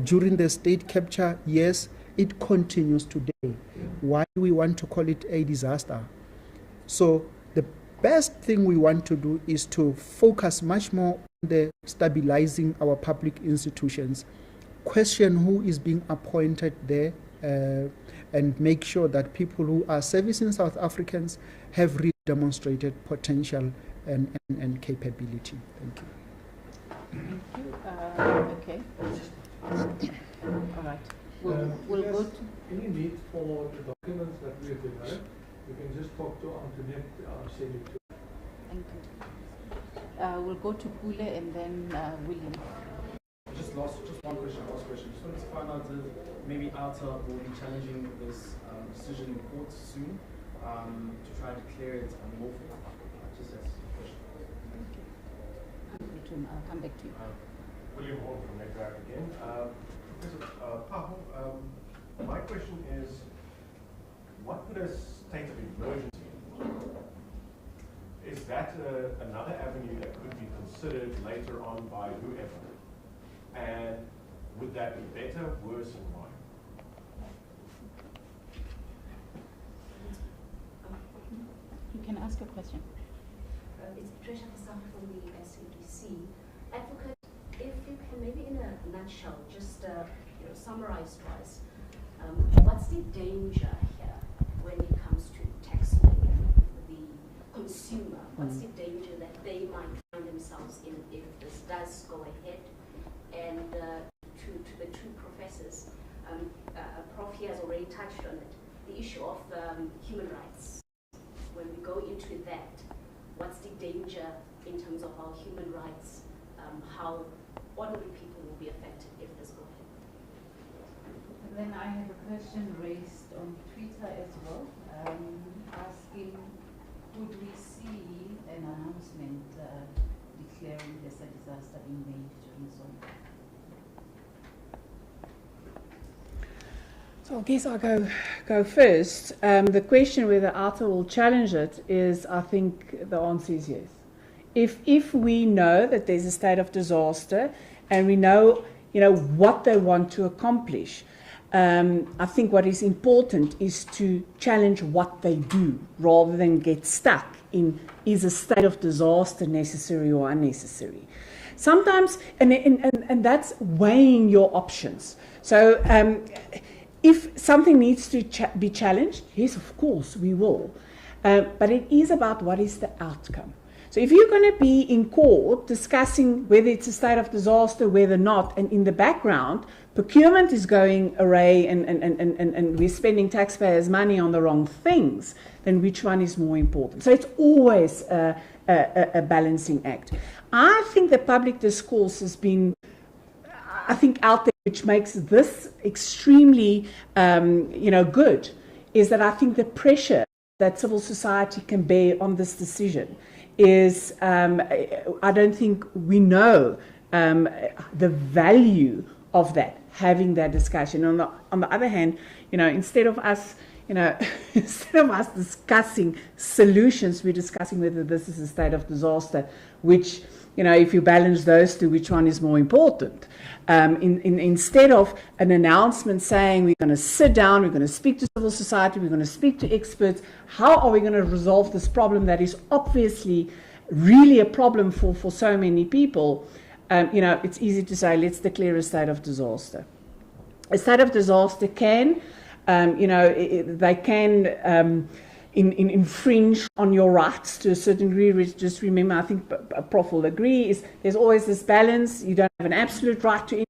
S5: during the state capture years. It continues today. Why do we want to call it a disaster? So the best thing we want to do is to focus much more on the stabilizing our public institutions, question who is being appointed there, and make sure that people who are servicing South Africans have really demonstrated potential and capability. Thank you.
S1: Thank you. Okay. All right. We'll go to...
S2: Any need for the documents that we have developed? You can just talk to Antoinette, send it to her.
S1: Thank you. We'll go to Pule and then William.
S6: Just one question, last question. Just wanted to find out if maybe ALTA will be challenging this decision in court soon to try to declare it unlawful. Just as a question.
S1: I'll come back to you.
S8: William Horn from Network again. Professor Paho, my question is, what would a state of emergency mean? Is that another avenue that could be considered later on by whoever? And would that be better, worse, and why?
S1: You can ask a question.
S9: It's Patricia Kasam from the SABC. Advocate, if you can maybe in a nutshell just summarize to us, what's the danger here when it comes to taxpaying the consumer? What's the danger that they might find themselves in if this does go ahead? And to the two professors, Prof here has already touched on it, the issue of human rights. When we go into that, what's the danger in terms of our human rights, how ordinary people will be affected if this goes ahead?
S1: And then I have a question raised on Twitter as well, asking, would we see an announcement declaring this a disaster being made during Zoom?
S3: So I guess I'll go first. The question whether ALTA will challenge it is, I think the answer is yes. If we know that there's a state of disaster and we know what they want to accomplish, I think what is important is to challenge what they do rather than get stuck in is a state of disaster necessary or unnecessary. Sometimes, and that's weighing your options. So if something needs to be challenged, yes, of course, we will. But it is about what is the outcome. So if you're going to be in court discussing whether it's a state of disaster, whether not, and in the background, procurement is going array and we're spending taxpayers' money on the wrong things, then which one is more important? So it's always a balancing act. I think the public discourse has been, out there, which makes this extremely, good, is that I think the pressure that civil society can bear on this decision is I don't think we know the value of that, having that discussion. On the other hand, instead of us discussing solutions, we're discussing whether this is a state of disaster, which, if you balance those two, which one is more important? Instead of an announcement saying we're going to sit down, we're going to speak to civil society, we're going to speak to experts, how are we going to resolve this problem that is obviously really a problem for so many people? It's easy to say, let's declare a state of disaster. A state of disaster can, they can infringe on your rights to a certain degree. Just remember, I think Prof will agree, is there's always this balance. You don't have an absolute right to it,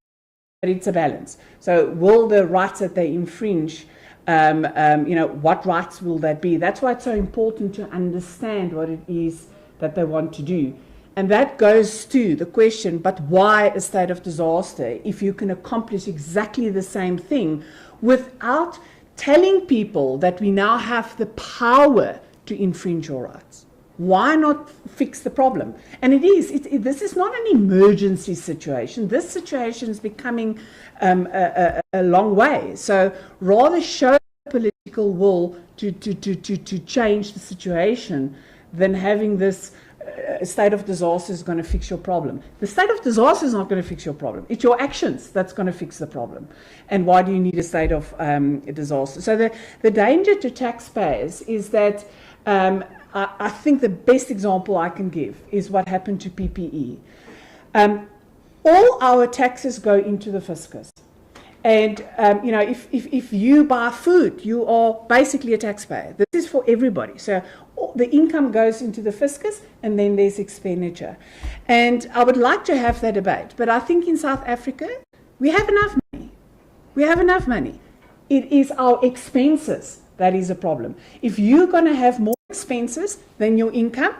S3: but it's a balance. So will the rights that they infringe, what rights will that be? That's why it's so important to understand what it is that they want to do. And that goes to the question, but why a state of disaster if you can accomplish exactly the same thing without telling people that we now have the power to infringe your rights? Why not fix the problem? And this is not an emergency situation. This situation is becoming a long way. So rather show political will to change the situation than having this state of disaster is going to fix your problem. The state of disaster is not going to fix your problem. It's your actions that's going to fix the problem. And why do you need a state of disaster? So the danger to taxpayers is that I think the best example I can give is what happened to PPE. All our taxes go into the fiscus. And, if you buy food, you are basically a taxpayer. This is for everybody. So the income goes into the fiscus, and then there's expenditure. And I would like to have that debate. But I think in South Africa, we have enough money. We have enough money. It is our expenses that is a problem. If you're going to have more expenses than your income,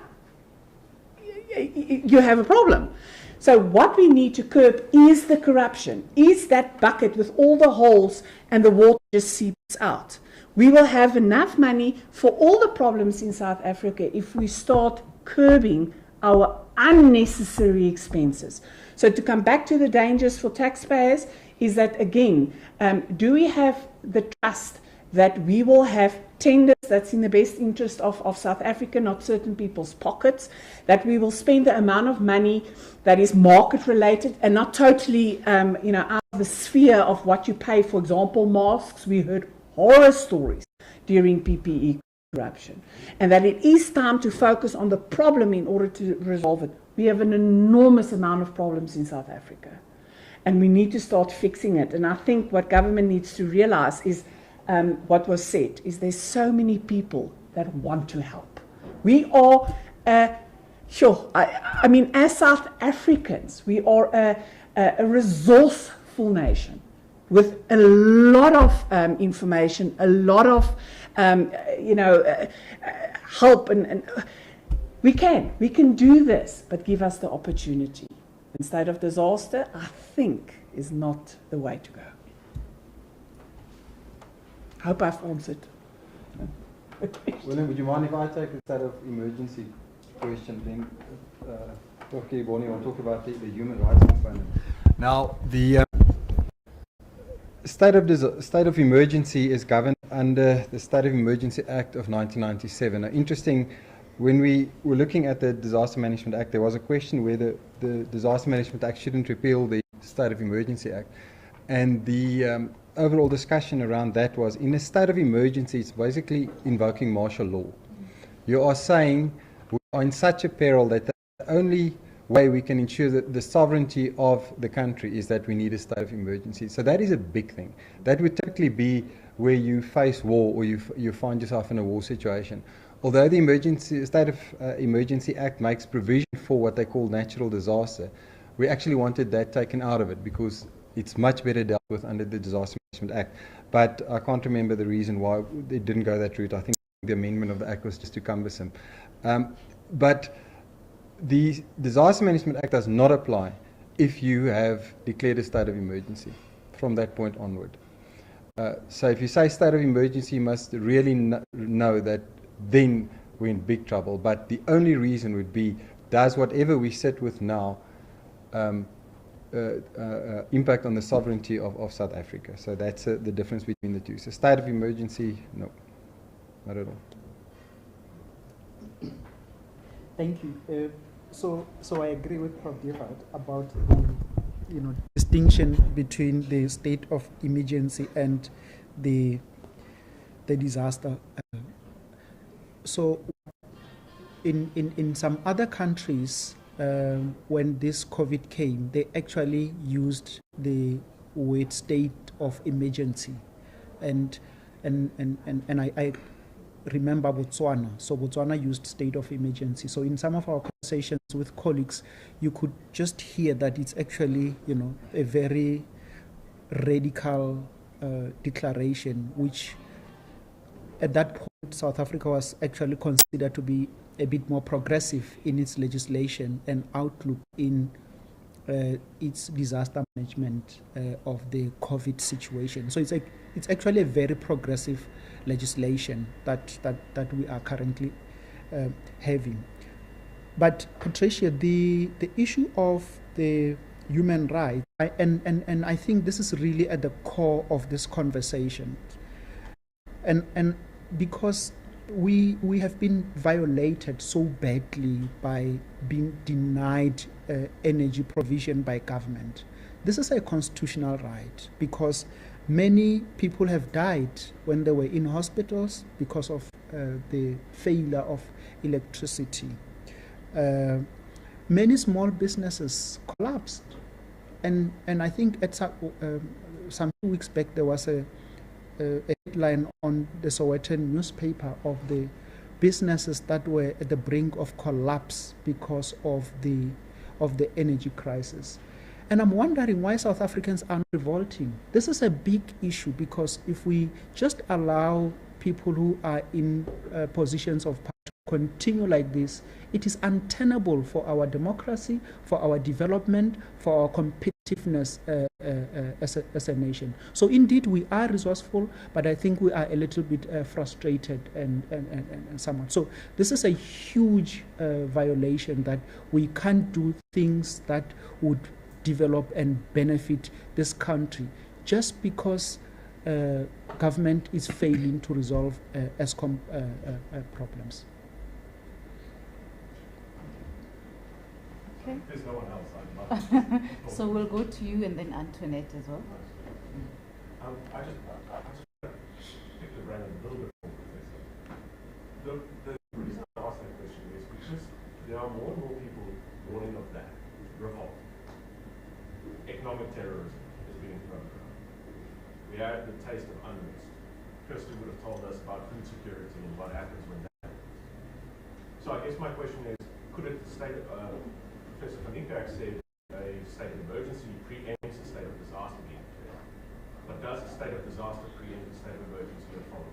S3: you have a problem. So what we need to curb is the corruption, is that bucket with all the holes and the water just seeps out. We will have enough money for all the problems in South Africa if we start curbing our unnecessary expenses. So to come back to the dangers for taxpayers is that, again, do we have the trust that we will have tenders that's in the best interest of South Africa, not certain people's pockets, that we will spend the amount of money that is market related and not totally out of the sphere of what you pay. For example, masks, we heard horror stories during PPE corruption, and that it is time to focus on the problem in order to resolve it. We have an enormous amount of problems in South Africa, and we need to start fixing it. And I think what government needs to realize is what was said, is there's so many people that want to help. We are, I mean, as South Africans, we are a resourceful nation with a lot of information, a lot of, help, and we can do this, but give us the opportunity. In state of disaster, I think, is not the way to go. Hope I've answered.
S4: William, would you mind if I take the state of emergency question? Then Dr. Kiriboni will talk about the human rights component. Now, the state of emergency is governed under the State of Emergency Act of 1997. Now, interesting, when we were looking at the Disaster Management Act, there was a question whether the Disaster Management Act shouldn't repeal the State of Emergency Act. And the overall discussion around that was, in a state of emergency, it's basically invoking martial law. You are saying we are in such a peril that the only way we can ensure that the sovereignty of the country is that we need a state of emergency. So that is a big thing. That would typically be where you face war or you find yourself in a war situation. Although the State of Emergency Act makes provision for what they call natural disaster, we actually wanted that taken out of it because it's much better dealt with under the Disaster Management Act. But I can't remember the reason why it didn't go that route. I think the amendment of the Act was just too cumbersome. But the Disaster Management Act does not apply if you have declared a state of emergency from that point onward. So if you say state of emergency, you must really know that then we're in big trouble. But the only reason would be, does whatever we sit with now impact on the sovereignty of South Africa? So that's the difference between the two. So state of emergency, no, not at all.
S5: Thank you. So I agree with Prof. Gerhard about the distinction between the state of emergency and the disaster. So in some other countries, when this COVID came, they actually used the word state of emergency, and I remember Botswana. So Botswana used state of emergency. So in some of our conversations with colleagues, you could just hear that it's actually, a very radical declaration, which at that point South Africa was actually considered to be a bit more progressive in its legislation and outlook in its disaster management of the COVID situation. So it's actually a very progressive legislation that we are currently having. But Patricia, the issue of the human rights, and I think this is really at the core of this conversation, and because we have been violated so badly by being denied energy provision by government. This is a constitutional right, because many people have died when they were in hospitals because of the failure of electricity. Many small businesses collapsed, and I think at some 2 weeks back there was a headline on the Sowetan newspaper of the businesses that were at the brink of collapse because of the energy crisis. And I'm wondering why South Africans aren't revolting. This is a big issue, because if we just allow people who are in positions of power to continue like this, it is untenable for our democracy, for our development, for our competitiveness as a nation. So indeed we are resourceful, but I think we are a little bit frustrated and somewhat. So this is a huge violation, that we can't do things that would develop and benefit this country just because government is failing to resolve ESCOM problems.
S1: Okay.
S8: There's no one else. I'd love to.
S1: So we'll go to you and then Antoinette as well.
S8: I just pick the brain a little bit more, Professor. The reason I ask that question is because there are more and more people warning of that revolt. Economic terrorism is being thrown around. We had the taste of unrest. Kirsten would have told us about food security and what happens when that happens. So I guess my question is, could it state, Professor van Niekerk said a state of emergency preempts a state of disaster being declared. But does a state of disaster preempt a state of emergency or follow?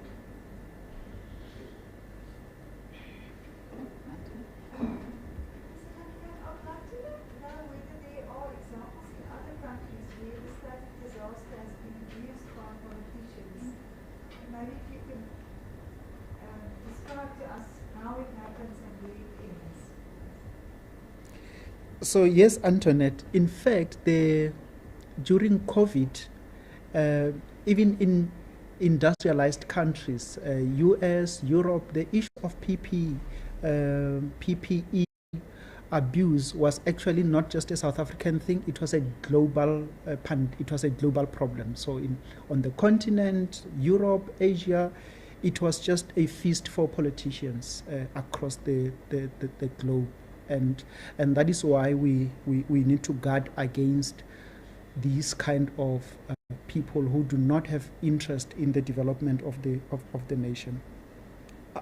S7: Maybe if you can describe to us how it happens and where it ends.
S5: So yes, Antoinette, in fact, during COVID, even in industrialized countries, US, Europe, the issue of PPE abuse was actually not just a South African thing; it was a global problem. So on the continent, Europe, Asia, it was just a feast for politicians across the globe, and that is why we need to guard against these kind of people who do not have interest in the development of the nation,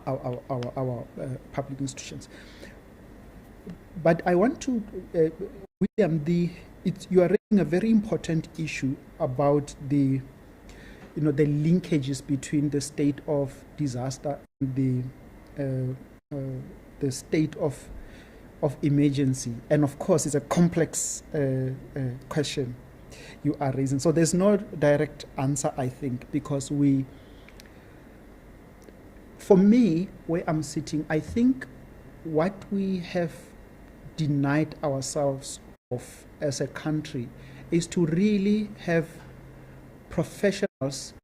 S5: our public institutions. But I want to, William, you are raising a very important issue about the linkages between the state of disaster and the state of emergency, and of course it's a complex question you are raising. So there's no direct answer, I think, because for me, where I'm sitting, I think what we have denied ourselves of as a country is to really have professionals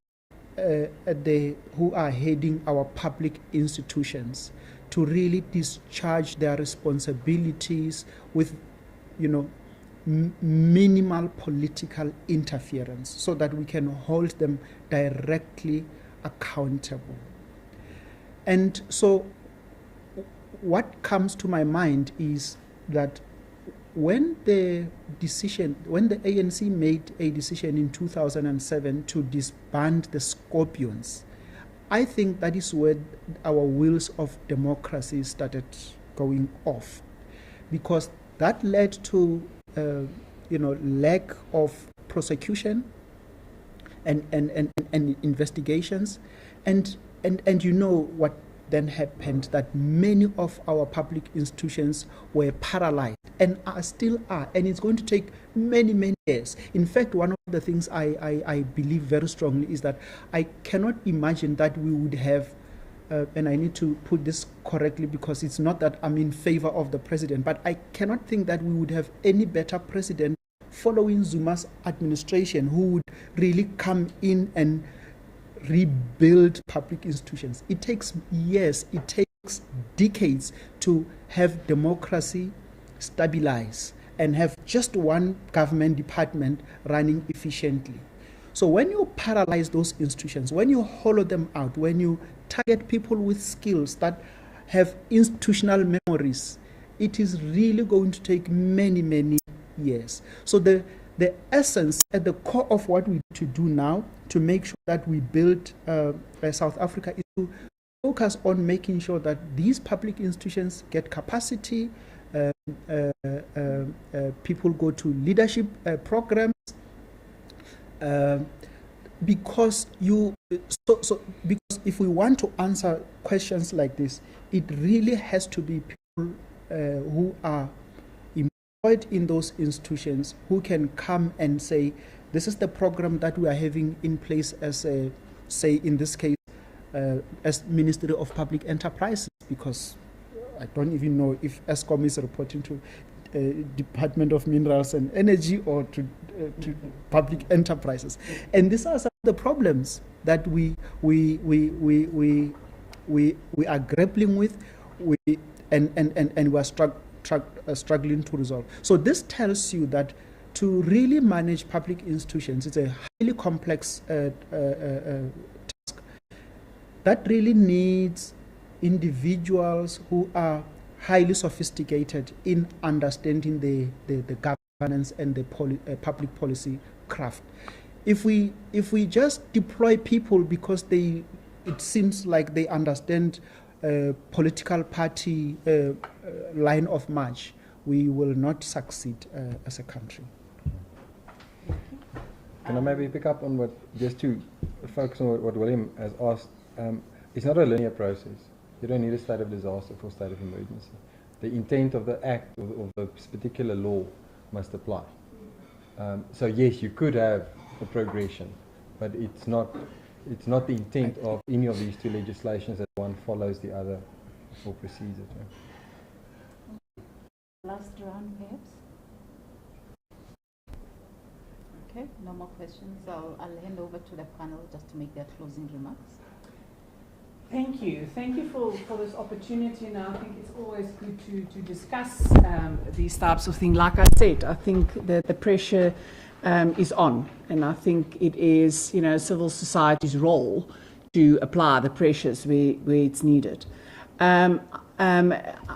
S5: who are heading our public institutions to really discharge their responsibilities with, minimal political interference, so that we can hold them directly accountable. And so what comes to my mind is that when the ANC made a decision in 2007 to disband the Scorpions, I think that is where our wheels of democracy started going off, because that led to lack of prosecution and investigations, and what then happened, that many of our public institutions were paralyzed and still are, and it's going to take many years. In fact, one of the things I believe very strongly is that I cannot imagine that we would have, and I need to put this correctly because it's not that I'm in favor of the president, but I cannot think that we would have any better president following Zuma's administration who would really come in and rebuild public institutions. It takes years, it takes decades to have democracy stabilize and have just one government department running efficiently. So when you paralyze those institutions, when you hollow them out, when you target people with skills that have institutional memories, it is really going to take many years. So the essence at the core of what we need to do now to make sure that we build South Africa is to focus on making sure that these public institutions get capacity, people go to leadership programs, because if we want to answer questions like this, it really has to be people who are employed in those institutions who can come and say, this is the program that we are having in place as a, say in this case, as Ministry of Public Enterprises, because I don't even know if ESCOM is reporting to Department of Minerals and Energy or to public enterprises. And these are some of the problems that we are grappling with, and we are struggling to resolve. So this tells you that to really manage public institutions, it's a highly complex task that really needs individuals who are highly sophisticated in understanding the governance and the public policy craft. If we just deploy people because it seems like they understand political party line of march, we will not succeed as a country.
S4: Can I maybe pick up on just to focus on what William has asked? It's not a linear process. You don't need a state of disaster for a state of emergency. The intent of the act of this particular law must apply. So yes, you could have a progression, but it's not the intent of any of these two legislations that one follows the other or precedes it.
S1: Last round, perhaps. Okay, no more questions. I'll hand over to the panel just to make their closing remarks.
S3: Thank you. Thank you for this opportunity. And I think it's always good to discuss these types of things. Like I said, I think that the pressure is on. And I think it is, civil society's role to apply the pressures where it's needed. I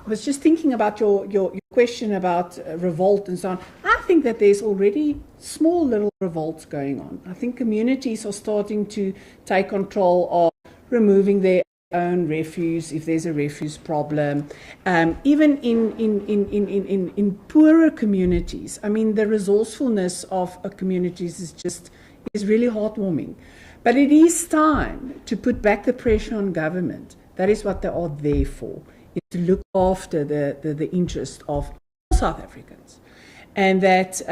S3: was just thinking about your question about revolt and so on. I think that there's already small little revolts going on. I think communities are starting to take control of removing their own refuse if there's a refuse problem. Even in poorer communities, I mean, the resourcefulness of communities is really heartwarming. But it is time to put back the pressure on government. That is what they are there for, is to look after the interest of all South Africans. And that,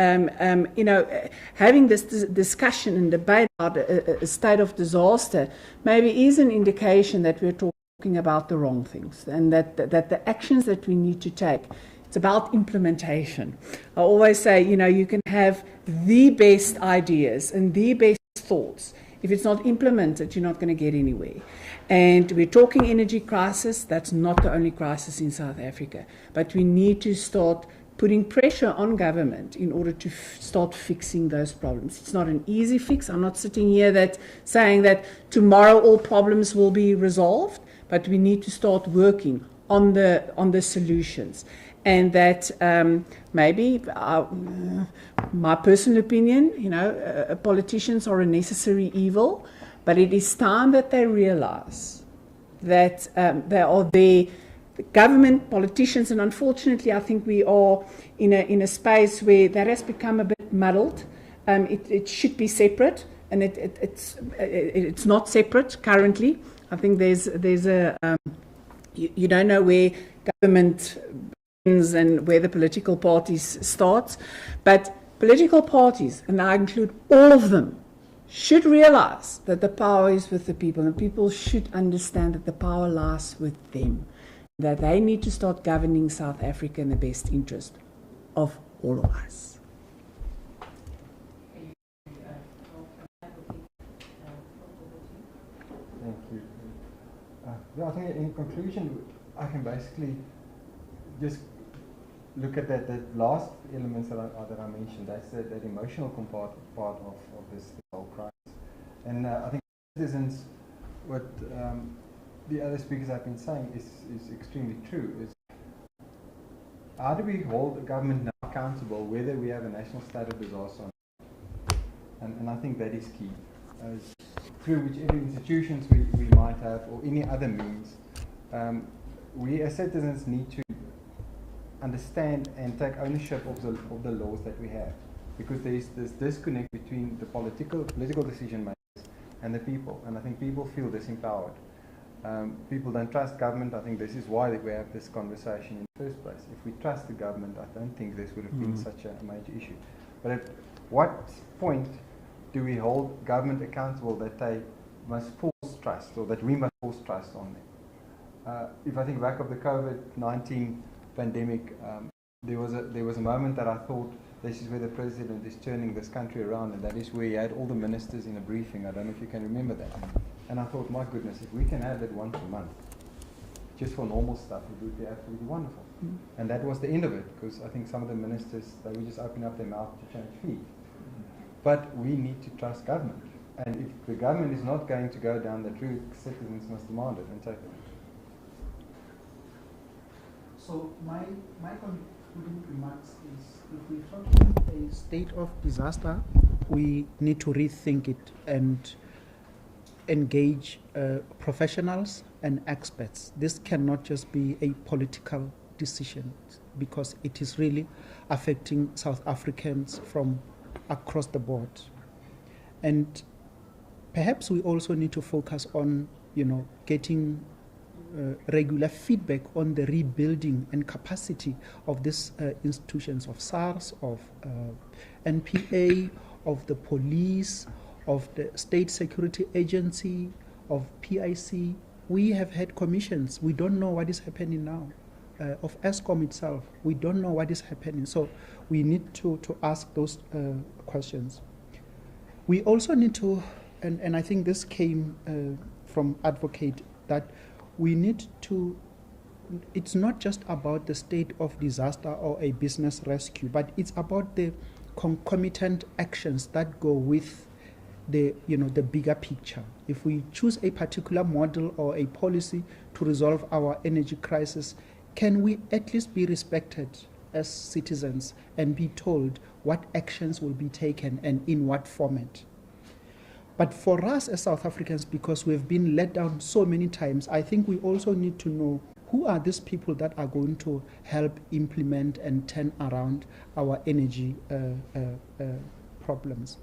S3: having this discussion and debate about a state of disaster maybe is an indication that we're talking talking about the wrong things, and that the actions that we need to take, it's about implementation. I always say, you can have the best ideas and the best thoughts. If it's not implemented, you're not going to get anywhere. And we're talking energy crisis. That's not the only crisis in South Africa. But we need to start putting pressure on government in order to start fixing those problems. It's not an easy fix. I'm not sitting here saying that tomorrow all problems will be resolved, but we need to start working on the solutions. And that maybe, my personal opinion, politicians are a necessary evil, but it is time that they realize that they are there. Government, politicians, and unfortunately I think we are in a space where that has become a bit muddled. It should be separate, and it's not separate currently. I think there's a you don't know where government ends and where the political parties starts, but political parties, and I include all of them, should realize that the power is with the people, and people should understand that the power lies with them, that they need to start governing South Africa in the best interest of all of us.
S4: Thank you. I think in conclusion, I can basically just look at that last elements that I mentioned. That's that emotional part of this whole crisis. And I think citizens, what the other speakers have been saying is extremely true. Is how do we hold the government now accountable whether we have a national state of disaster or not? And I think that is key. Through whichever institutions we might have or any other means, we as citizens need to understand and take ownership of the laws that we have, because there is this disconnect between the political decision makers and the people, and I think people feel disempowered. People don't trust government. I think this is why we have this conversation in the first place. If we trust the government, I don't think this would have been such a major issue. But at what point do we hold government accountable that they must force trust, or that we must force trust on them? If I think back of the COVID-19 pandemic, there was a moment that I thought this is where the president is turning this country around, and that is where he had all the ministers in a briefing. I don't know if you can remember that. And I thought, my goodness, if we can have that once a month, just for normal stuff, it would be absolutely wonderful. And that was the end of it, because I think some of the ministers, they would just open up their mouth to change fees. But we need to trust government. And if the government is not going to go down that route, citizens must demand it and take it.
S5: So my concluding remarks is, if we talk about a state of disaster, we need to rethink it and engage professionals and experts. This cannot just be a political decision, because it is really affecting South Africans from across the board. And perhaps we also need to focus on, getting regular feedback on the rebuilding and capacity of these institutions, of SARS, of NPA, of the police, of the State Security Agency, of PIC. We have had commissions. We don't know what is happening now. Of ESCOM itself, we don't know what is happening. So we need to ask those questions. We also need to, and I think this came from Advocate, that we need to, it's not just about the state of disaster or a business rescue, but it's about the concomitant actions that go with the bigger picture. If we choose a particular model or a policy to resolve our energy crisis, can we at least be respected as citizens and be told what actions will be taken and in what format? But for us as South Africans, because we've been let down so many times, I think we also need to know who are these people that are going to help implement and turn around our energy problems.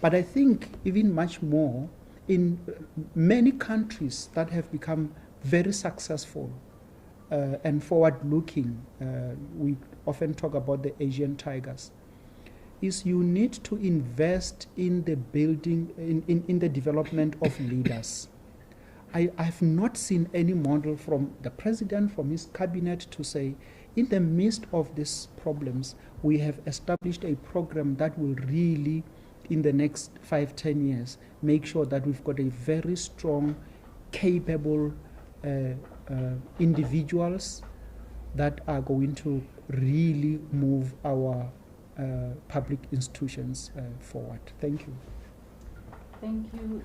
S5: But I think even much more, in many countries that have become very successful and forward-looking, we often talk about the Asian tigers, is you need to invest in the building, in the development of leaders. I've not seen any model from the president, from his cabinet to say, in the midst of these problems, we have established a program that will really, in the next 5-10 years, make sure that we've got a very strong, capable individuals that are going to really move our public institutions forward. Thank you.
S1: Thank you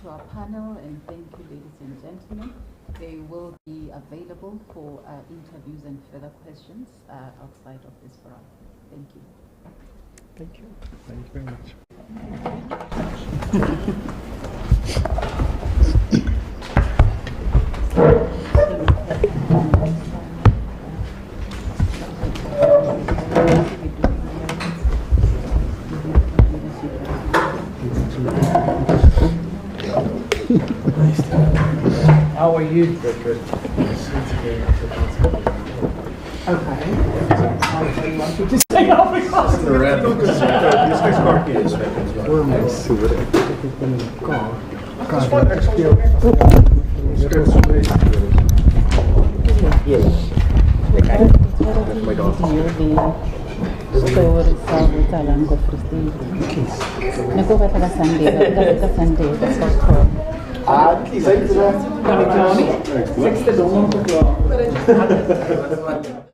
S1: to our panel, and thank you, ladies and gentlemen. They will be available for interviews and further questions outside of this forum. Thank you.
S5: Thank you.
S4: Thank you very much.
S5: How are you?
S6: Good.
S5: Okay. I want you to stay off because
S3: Sunday.